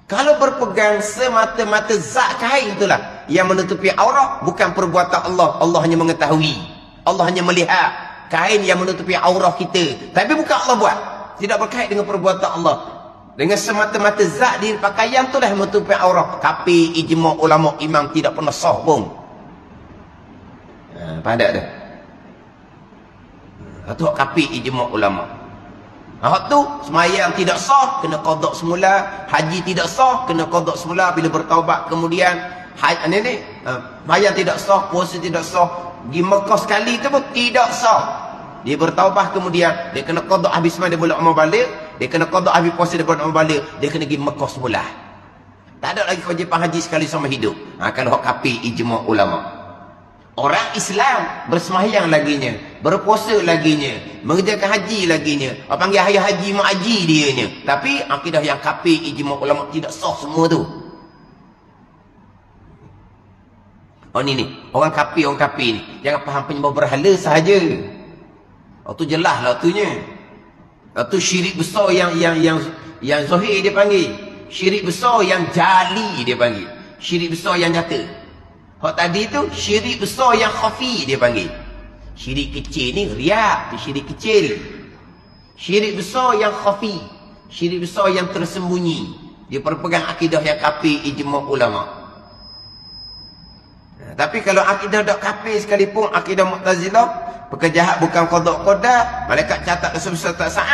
Kalau berpegang semata-mata zat kain itulah yang menutupi aurat, bukan perbuatan Allah. Allah hanya mengetahui. Allah hanya melihat. Kain yang menutupi aurat kita. Tapi bukan Allah buat. Tidak berkait dengan perbuatan Allah. Dengan semata-mata zat diri pakaian itulah yang menutupi aurat. Kafir, ijma' ulama' imam tidak pernah sah pun. Padat dah. Itu hak kafir, ijma' ulama'. Hak tu semayang tidak sah, kena qada semula. Haji tidak sah, kena qada semula. Bila bertaubat kemudian semayang tidak sah, puasa tidak sah. Di Mekah sekali tu pun tidak sah. Dia bertaubah kemudian dia kena qada habis semai dia boleh amal balik, dia kena qada habis puasa dia boleh amal balik, dia kena pergi Mekah semula. Tak ada lagi kewajipan haji sekali sama hidup. Kalau hak kafir, ijma' ulama'. Orang Islam bersemayang laginya, berpuasa laginya, mengerjakan haji laginya. Orang panggil ayah haji, mak haji dianya. Tapi akidah yang kafir, ijma' ulama' tidak sah semua tu. Oh ni orang kafir ni jangan faham penyembah berhala sahaja. Tu jelas lah tunya. Tu syirik besar yang zahir dia panggil. Syirik besar yang jali dia panggil. Syirik besar yang nyata. Hak tadi tu syirik besar yang khafi dia panggil. Syirik kecil ni riak, tu syirik kecil. Syirik besar yang khafi, syirik besar yang tersembunyi. Dia berpegang akidah yang kafir, ijma' ulama'. Tapi kalau akidah dak kafir sekalipun, akidah Mu'tazilah, pekerjahat bukan qada', malaikat catat dosa besar tak sah,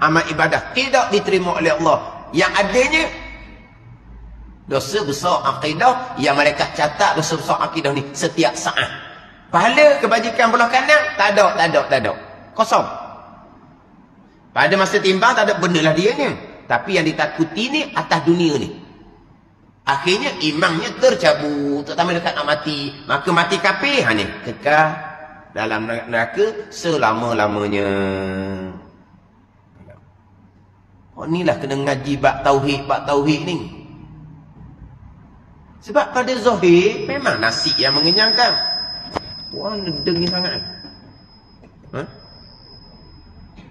amal ibadah tidak diterima oleh Allah. Yang adanya dosa besar akidah yang malaikat catat dosa besar akidah ni setiap saat. Pahala kebajikan belah kanan tak ada. Kosong. Pada masa timbang tak ada benda lah dianya. Tapi yang ditakuti ni atas dunia ni. Akhirnya imannya tercabut, terutama dekat nak mati. Maka mati kafir ni kekal dalam neraka selama-lamanya. Inilah kena ngaji bab tauhid ni. Sebab pada zahir memang nasi yang mengenyangkan. Wah, nedeng sangat.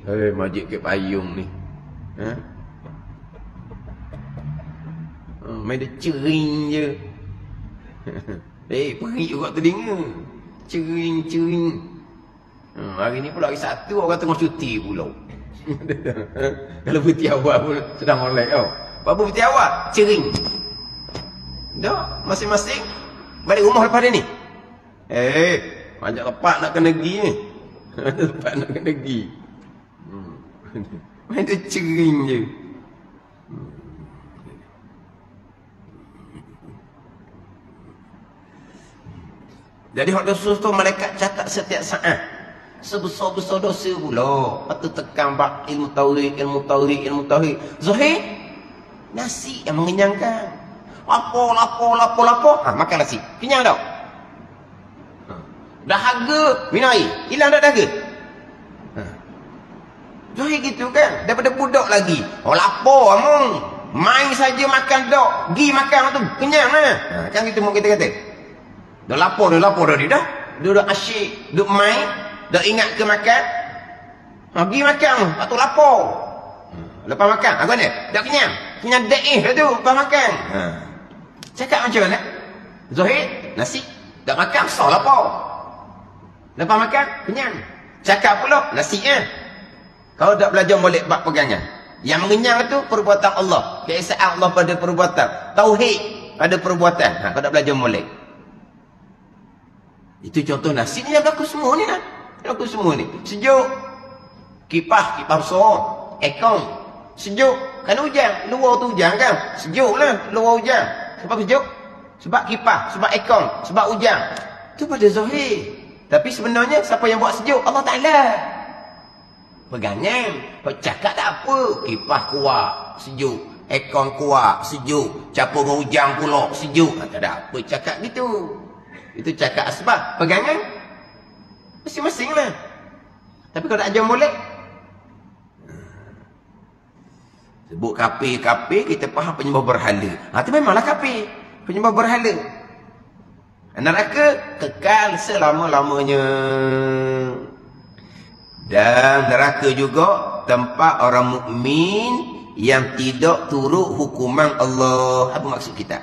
Majid ke payung ni. Main dia cering je. Perik juga telinga. Cering. Hari ni pula hari Sabtu orang tengah cuti pula. Kalau putih awal pun sedang online tau. Apa putih awal? Cering. Dah, masing-masing balik rumah lepas dia ni. Banyak lepak nak kena pergi ni. Lepak nak kena pergi. Main dia cering je. Jadi hak dosa tu malaikat catat setiap saat. sebesar-besar dosa pula. Patut tekan bab ilmu tauhid, ilmu tauhid, ilmu tauhid. Zahid, nasi yang mengenyangkan. Lapor. Makan nasi. Kenyang tak? Dahaga, minum air. Hilang tak dahaga? Zahid gitu kan. Daripada budak lagi. Lapor among. Main saja makan tak. Gi makan tu. Kenyang lah. Kan gitu mau kita kata. Dah lapor dah dia dah. Dia dah asyik. Duk main. Dah ingat ke makan. Gi makan. Lepas tu lapor. Lepas makan. Apa ni? Dah kenyang. Kenyang daih dah tu. Lepas makan. Cakap macam mana? Zahid, nasi. Dah makan, besar lapor. Lepas makan, kenyang. Cakap pula, nasi Kau dah belajar molek bab pegangan. Yang mengenyang tu perbuatan Allah. Keesaan Allah pada perbuatan. Tauhid pada perbuatan. Kau dah belajar molek. Itu contoh nasi ni yang berlaku semua ni lah. Berlaku semua ni. Sejuk. Kipas besar. Ekong. Sejuk. Kan hujan. Luar tu hujan kan. Sejuk lah. Luar hujan. Sebab sejuk. Sebab kipas. Sebab ekong. Sebab hujan. Itu pada zahir. Tapi sebenarnya siapa yang buat sejuk? Allah Ta'ala. Pegangan. Kau cakap tak apa. Kipas kuat. Sejuk. Ekong kuat. Sejuk. Campur hujan pula. Sejuk. Tak ada apa cakap gitu. Itu cakap sebab. Pegangan. Masing-masing lah. Tapi kalau tak ajar molek. Sebut kafir, kita faham penyembah berhala. Itu memanglah kafir. Penyembah berhala. Neraka kekal selama-lamanya. Dan neraka juga tempat orang mukmin yang tidak turut hukuman Allah. Apa maksud kita?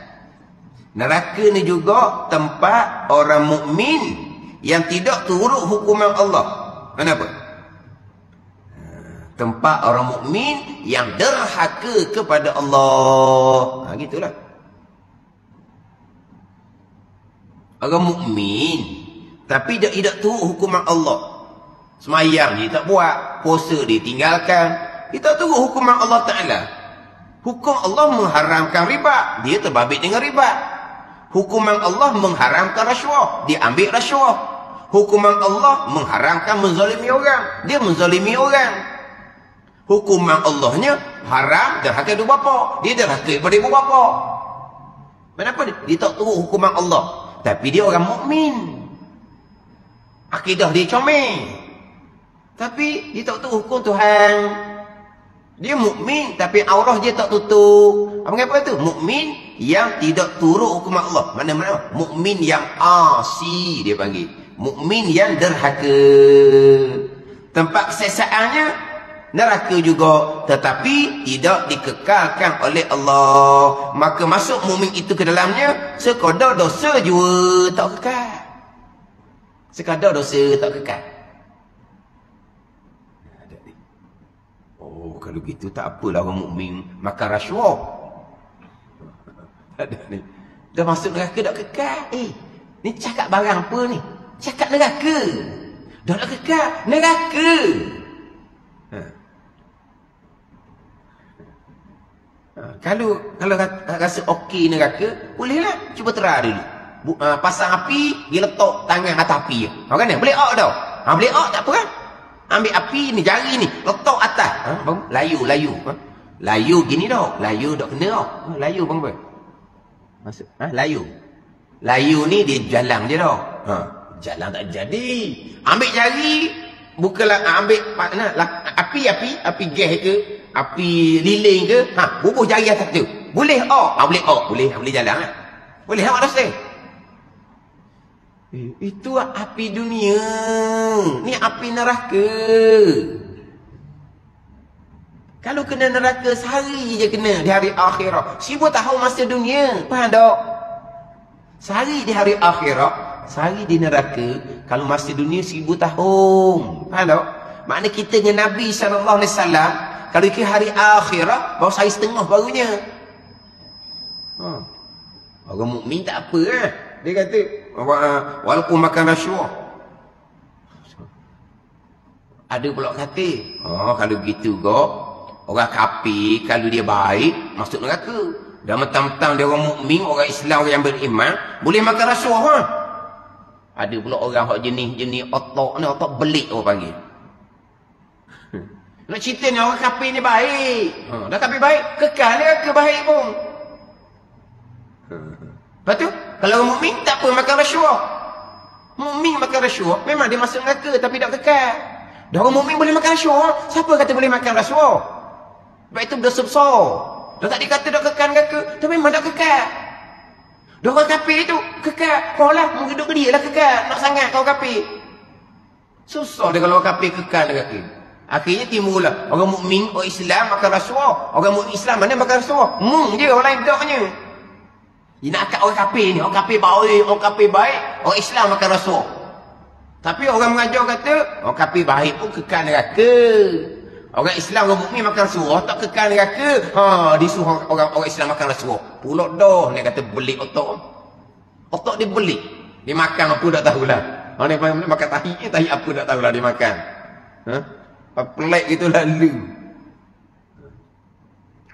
Neraka ni juga tempat orang mukmin yang tidak turut hukuman Allah. Kenapa? Tempat orang mukmin yang derhaka kepada Allah. Gitulah. Orang mukmin tapi dia tidak turut hukuman Allah. Semayang dia tak buat, puasa dia tinggalkan. Dia tak turut hukuman Allah Ta'ala. Hukum Allah mengharamkan riba, dia terbabit dengan riba. Hukuman Allah mengharamkan rasuah, dia ambil rasuah. Hukuman Allah mengharamkan menzalimi orang, dia menzalimi orang. Hukuman Allahnya haram derhaka ibu bapa, dia derhaka kepada ibu bapa. Kenapa dia tak turut hukuman Allah? Tapi dia orang mukmin. Akidah dia comel. Tapi dia tak tahu hukum Tuhan. Dia mukmin tapi aurah dia tak tutup. Apa tu? Mukmin yang tidak turut hukuman Allah. Mana-mana? Mukmin yang asi dia panggil. Mukmin yang derhaka. Tempat kesesaannya neraka juga, tetapi tidak dikekalkan oleh Allah. Maka masuk mukmin itu ke dalamnya sekadar dosa jua tak kekal. Sekadar dosa tak kekal. Oh, kalau gitu tak apalah orang mukmin makan rasuah. Ada ni. Dah masuk neraka tak kekal. Ni cakap barang apa ni? Cakap neraka. Dah nak kekal neraka. Kalau rasa okey neraka, bolehlah cuba tera dulu. Pasang api, dia letak tangan atas api. Kan ni? Boleh ok tau. Boleh ok tak apa kan? Ambil api ni, jari ni, letak atas. Layu. Layu gini tau. Layu tak kena tau. Layu bang boy. Maksud? Layu. Layu ni dia jalan je tau. Jalan tak jadi. Ambil jari, bukalah ambil api gas ke, api lilin ke, bubuh jari atas tu. Boleh ok. Boleh jalan lah. Boleh awak rasa? Itu api dunia. Ni api neraka. Kalau kena neraka sehari je kena di hari akhirat. 1000 tahun masa dunia. Faham tak? Sehari di hari akhirat, sehari di neraka. Kalau masa dunia 1000 tahun. Faham tak? Makna kita dengan Nabi SAW, kalau ke hari akhirat, baru sehari setengah barunya. Orang mukmin tak apa lah. Dia kata, walaupun makan rasuah. Ada pula kata, kalau begitu kok, orang kafir, kalau dia baik, masuk neraka. Dan mentang-mentang dia orang mukmin, orang Islam, orang yang beriman, boleh makan rasuah. Ada pula orang hak jenis otak ni, otak belik orang panggil. Nak cerita ni orang kafir ni baik. Dah kafir baik, kekal dia ke baik pun. Lepas tu, kalau orang mukmin tak apa makan rasuah. Mukmin makan rasuah, memang dia masuk neraka tapi tak kekal. Dah orang mukmin boleh makan rasuah, siapa kata boleh makan rasuah? Sebab itu berdosa besar. Dah tak dikata tak kekal neraka, tapi memang tak kekal. Dah orang kafir tu kekal. Kau lah, hidup ke dia lah kekal. Nak sangat kau kafir. Susah dia kalau orang kafir kekal neraka. Akhirnya timbullah orang mukmin, orang Islam makan rasuah. Orang mukmin Islam mana makan rasuah? Je orang lain bedaknya. Dia nak akad orang kafir ni, orang kafir baik, orang kafir baik, orang Islam makan rasuah. Tapi orang mengajar kata, orang kafir baik pun kekal neraka. Orang Islam, orang mukmin makan rasuah, tak kekal neraka. Disuruh orang Islam makan rasuah. Pulak dah, dia kata belik otak. Otak dia belik. Dia makan apa tak tahulah. Orang ni makan tahi apa tak tahulah dia makan. Pelik gitu lalu.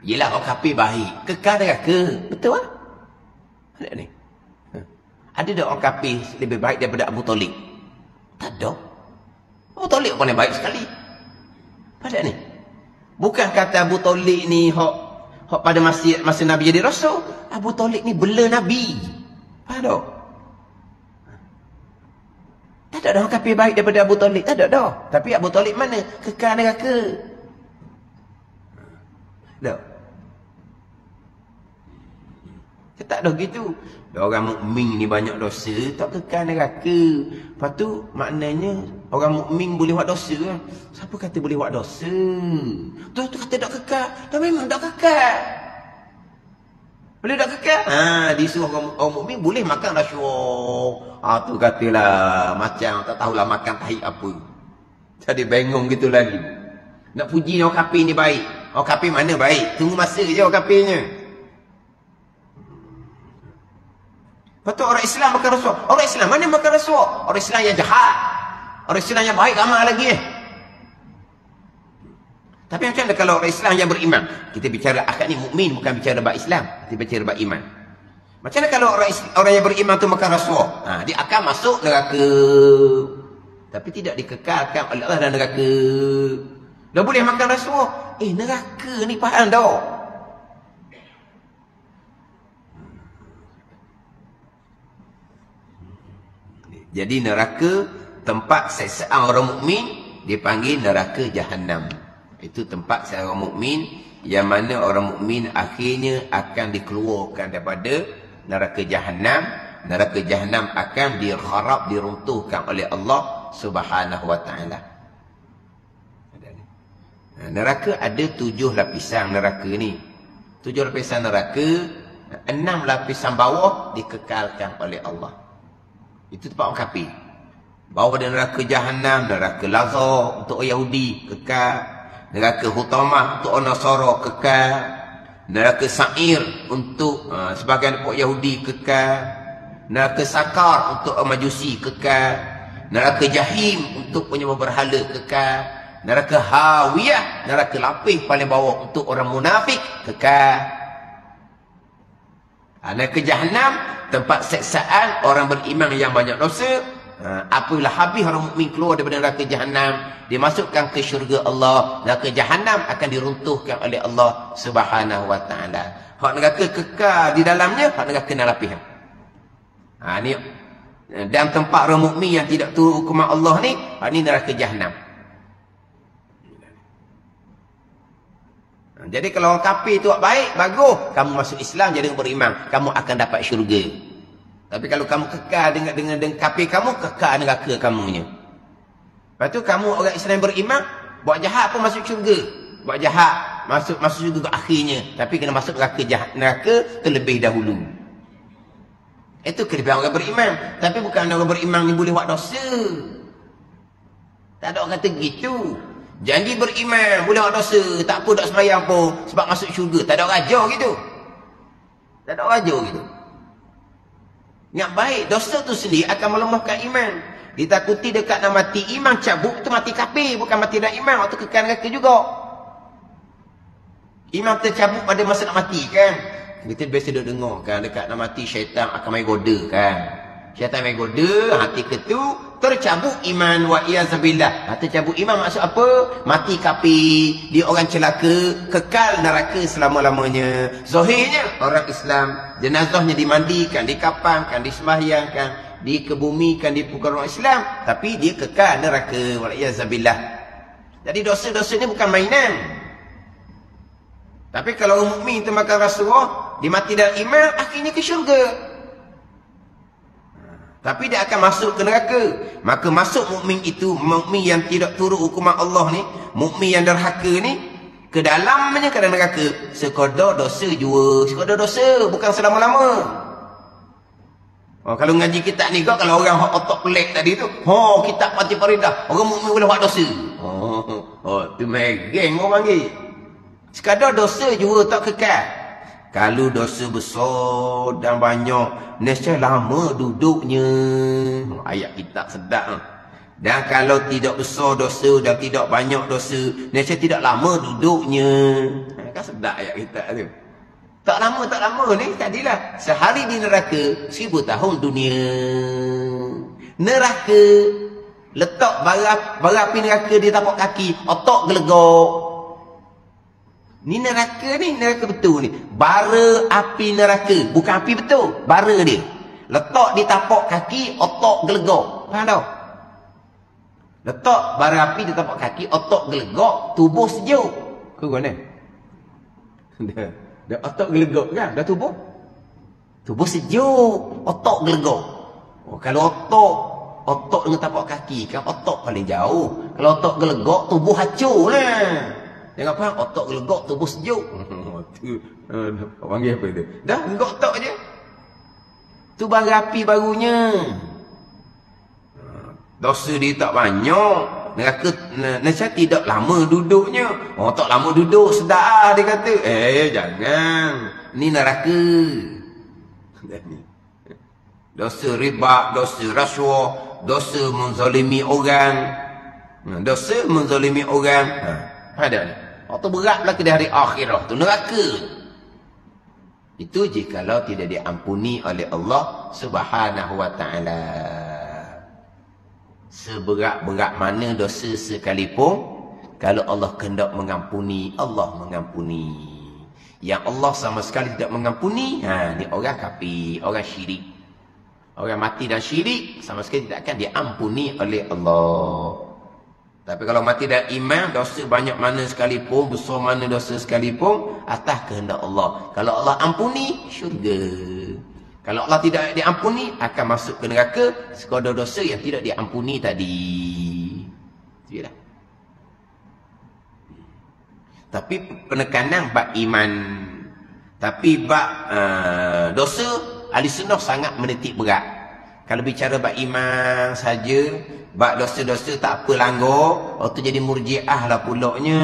Yelah orang kafir baik, kekal neraka. Betul lah. Ada ni. Ada tak orang kafir lebih baik daripada Abu Talib? Tak ada. Abu Talib pun baik sekali. Pada ni. Bukan kata Abu Talib ni hok pada masa Nabi jadi Rasul. Abu Talib ni bela Nabi. Pada. Tak ada orang kafir baik daripada Abu Talib. Tak ada dah. Tapi Abu Talib mana? Kekal neraka. Tak. Tak ada gitu. Orang mukmin ni banyak dosa, tak kekal neraka. Lepas tu maknanya orang mukmin boleh buat dosa kan? Siapa kata boleh buat dosa? Tu kata tak kekal. Dah memang tak kekal. Boleh tak kekal? Disuruh orang mukmin boleh makan rasuah. Tu katalah macam tak tahulah makan tahi apa. Jadi bingung gitu lagi. Nak puji orang kafir ni baik. Orang kafir mana baik? Tunggu masa je orang kafirnya. Lepas tu orang Islam makan rasuah. Orang Islam mana makan rasuah? Orang Islam yang jahat. Orang Islam yang baik ramai lagi. Tapi macam mana kalau orang Islam yang beriman? Kita bicara akad ni mukmin, bukan bicara bab Islam. Kita bicara bab iman. Macam mana kalau orang yang beriman tu makan rasuah? Dia akan masuk neraka. Tapi tidak dikekalkan oleh Allah dalam neraka. Dah boleh makan rasuah. Neraka ni faham tak? Jadi neraka tempat siksaan orang mukmin dipanggil neraka Jahannam. Itu tempat siksaan orang mukmin yang mana orang mukmin akhirnya akan dikeluarkan daripada neraka Jahannam. Neraka Jahannam akan dikharap, diruntuhkan oleh Allah Subhanahu wa taala. Neraka ada 7 lapisan neraka ni. 7 lapisan neraka, 6 lapisan bawah dikekalkan oleh Allah. Itu tempat orang kafir. Bawa pada neraka Jahannam, neraka Lazar untuk orang Yahudi, kekal. Neraka Hutamah untuk orang Nasara, kekal. Neraka Sa'ir untuk sebagian orang Yahudi, kekal. Neraka Sakar untuk orang Majusi, kekal. Neraka Jahim untuk penyembah berhala, kekal. Neraka Hawiyah, neraka lapis paling bawah untuk orang munafik, kekal. Neraka Jahannam, tempat siksaan orang beriman yang banyak dosa. Apabila habis orang mukmin keluar daripada neraka Jahannam, dimasukkan ke syurga Allah. Neraka Jahannam akan diruntuhkan oleh Allah Subhanahu wa taala. Hak neraka kekal di dalamnya, hak neraka kena lapis. Ni dan tempat orang mukmin yang tidak turut hukuman Allah ni, hak ni neraka Jahannam. Jadi kalau orang kafir tu baik, bagus, kamu masuk Islam jadi beriman, kamu akan dapat syurga. Tapi kalau kamu kekal dengan kafir kamu, kekal neraka kamunya. Lepas tu kamu orang Islam beriman, buat jahat pun masuk syurga. Buat jahat, masuk syurga akhirnya. Tapi kena masuk neraka terlebih dahulu. Itu kelebihan orang beriman. Tapi bukan orang beriman ni boleh buat dosa. Tak ada orang kata gitu. Janji beriman, boleh buat dosa, tak apa, tak sembahyang pun sebab masuk syurga. Tak ada raja gitu. Tak ada raja gitu. Yang baik, dosa tu sendiri akan melemahkan iman. Ditakuti dekat nak mati iman cabut, tu mati kafir, bukan mati dah iman, waktu kekal neraka juga. Iman tercabut pada masa nak mati kan. Kita biasa duk dengar kan, dekat nak mati syaitan akan main goda kan. Syaitan main goda, hati ketu, tercabut iman wa iyazabillah. Tercabut iman maksud apa? Mati kafir, dia orang celaka, kekal neraka selama-lamanya. Zahirnya orang Islam, jenazahnya dimandikan, dikapankan, disembahyangkan, dikebumikan di pukul orang Islam, tapi dia kekal neraka wa iyazabillah. Jadi dosa-dosa ni bukan mainan. Tapi kalau orang mukmin termakan Rasulullah, dia mati dalam iman, akhirnya ke syurga. Tapi dia akan masuk ke neraka. Maka masuk mukmin itu, mukmin yang tidak turut hukuman Allah ni, mukmin yang derhaka ni, ke dalamnya ke dalam neraka sekadar dosa jua, sekadar dosa, bukan selama-lama. Kalau ngaji kitab ni kau, kalau orang otak pelik tadi tu, kitab Fatih Faridah, orang mukmin boleh buat dosa. Tu megeng orang panggil. Sekadar dosa jua tak kekal. Kalau dosa besar dan banyak, nescaya lama duduknya. Ayat kitab sedap. Dan kalau tidak besar dosa dan tidak banyak dosa, nescaya tidak lama duduknya. Kan sedap ayat kitab tu. Tak lama ni tadilah. Sehari di neraka, 1000 tahun dunia. Neraka. Letak bara api neraka di tapak kaki, otak gelegok. Ni neraka betul ni. Bara api neraka. Bukan api betul. Bara dia. Letak di tapak kaki, otak gelegok. Faham tak? Letak bara api di tapak kaki, otak gelegok, tubuh sejuk. Kau mana? Dah otak gelegok kan? Dah tubuh? Tubuh sejuk. Otak gelegok. Kalau otak dengan tapak kaki kan, otak paling jauh. Kalau otak gelegok, tubuh hancur lah. Jangan faham, otak gelegok, tubuh sejuk. Panggil apa itu? Dah, gelegok otak je. Tu bara api barunya. Dosa dia tak banyak. Neraka, nescaya tidak lama duduknya. Tak lama duduk, sedar dia kata. Jangan. Ni neraka. Dosa riba, dosa rasuah, dosa menzalimi orang. Dosa menzalimi orang. Ada ni. Waktu berat lah ke hari akhirah tu neraka. Itu jikalau tidak diampuni oleh Allah Subhanahu wa taala. Seberat-berat mana dosa sekalipun, kalau Allah kehendak mengampuni, Allah mengampuni. Yang Allah sama sekali tidak mengampuni, ni orang kafir, orang syirik. Orang mati dan syirik sama sekali tidak akan diampuni oleh Allah. Tapi kalau mati dan iman, dosa banyak mana sekalipun, besar mana dosa sekalipun, atas kehendak Allah. Kalau Allah ampuni, syurga. Kalau Allah tidak diampuni, akan masuk ke neraka sekadar dosa yang tidak diampuni tadi. Itulah. Tapi penekanan bab iman. Tapi bab dosa, ahli sunnah sangat menitik berat. Kalau bicara bab iman saja, bab dosa-dosa tak apa langgar, waktu jadi murjiah lah pulaknya.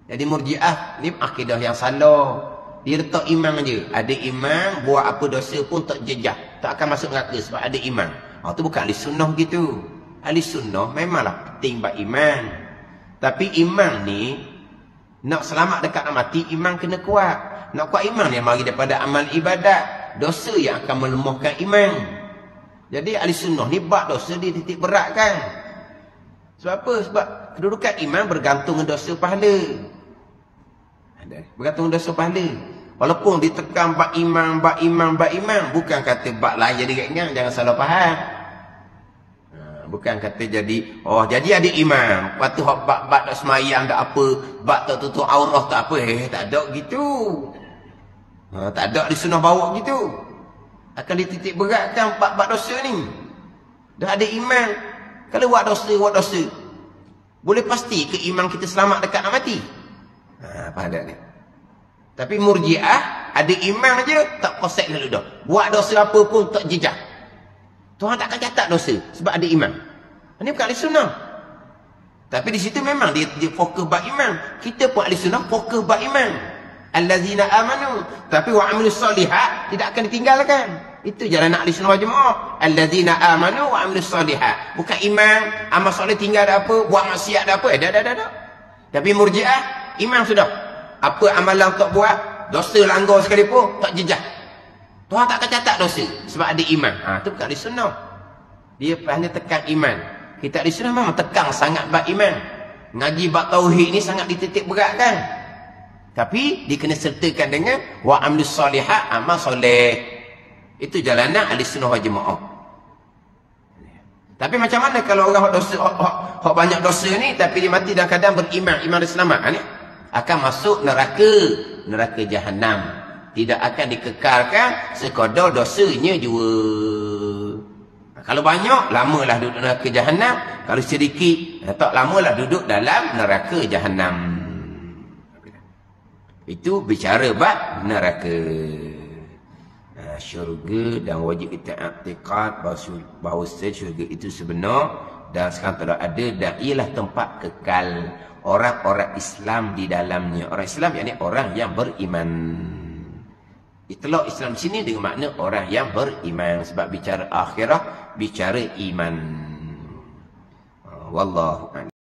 Jadi murjiah ni akidah yang salah. Dia letak iman je. Ada iman, buat apa dosa pun tak jejah, tak akan masuk neraka sebab ada iman. Tu bukan ahli sunnah gitu. Ahli sunnah memanglah penting bab iman. Tapi iman ni, nak selamat dekat nak mati, iman kena kuat. Nak kuat iman yang mari daripada amal ibadat. Dosa yang akan melemahkan iman. Jadi ahli sunnah ni bab dosa dia titik berat kan. Sebab apa? Sebab kedudukan iman bergantung dengan dosa pahala. Bergantung dengan dosa pahala. Walaupun ditekan bab iman, bukan kata bab lain jadi ringan, jangan salah faham. Bukan kata jadi, jadi ada iman, lepas tu bab tak semayang tak apa, bab tak tutup aurah tak apa, tak ada gitu. Tak ada di sunnah bawa gitu. Akan dititik beratkan bab dosa ni. Dah ada iman. Kalau buat dosa. Boleh pasti ke iman kita selamat dekat nak mati? Apa ada ni? Tapi murjiah, ada iman je, tak kosek lalu dah. Buat dosa apa pun tak jejak. Tuhan tak akan catat dosa sebab ada iman. Ini bukan ahli sunnah. Tapi di situ memang dia fokus bab iman. Kita pun ahli sunnah fokus bab iman. Allazina amanu, tapi wa amilus solihat tidak akan ditinggalkan. Itu jalan ahli sunnah wal jamaah. Allazina amanu wa amilus solihat. Bukan iman, amal soleh tinggal dah apa, buat maksiat dah apa. Dah. Tapi murjiah, iman sudah. Apa amalan tak buat, dosa langgar sekalipun tak jejak. Tuhan tak akan catat dosa sebab ada iman. Tu bukan ahli sunnah. Dia hanya tekan iman. Kita ahli sunnah memang tekan sangat bab iman. Ngaji bab tauhid ni sangat dititik beratkan. Tapi dikena sertakan dengan wa amlus solihat, amal soleh. Itu jalanan ahli sunnah wal jamaah. Tapi macam mana kalau orang dosa, banyak dosa ni tapi dia mati dan kadang beriman, iman dan selamat ni akan masuk neraka jahanam. Tidak akan dikekalkan sekadar dosanya jua. Kalau banyak, lamalah duduk neraka jahanam. Kalau sedikit, tak lamalah duduk dalam neraka jahanam. Itu bicara bab neraka. Syurga dan wajib kita i'tiqad bahawa syurga itu sebenar dan sekarang telah ada dan ialah tempat kekal orang-orang Islam di dalamnya. Orang Islam yakni orang yang beriman. Itulah Islam sini dengan makna orang yang beriman. Sebab bicara akhirah, bicara iman. Wallahu a'lam.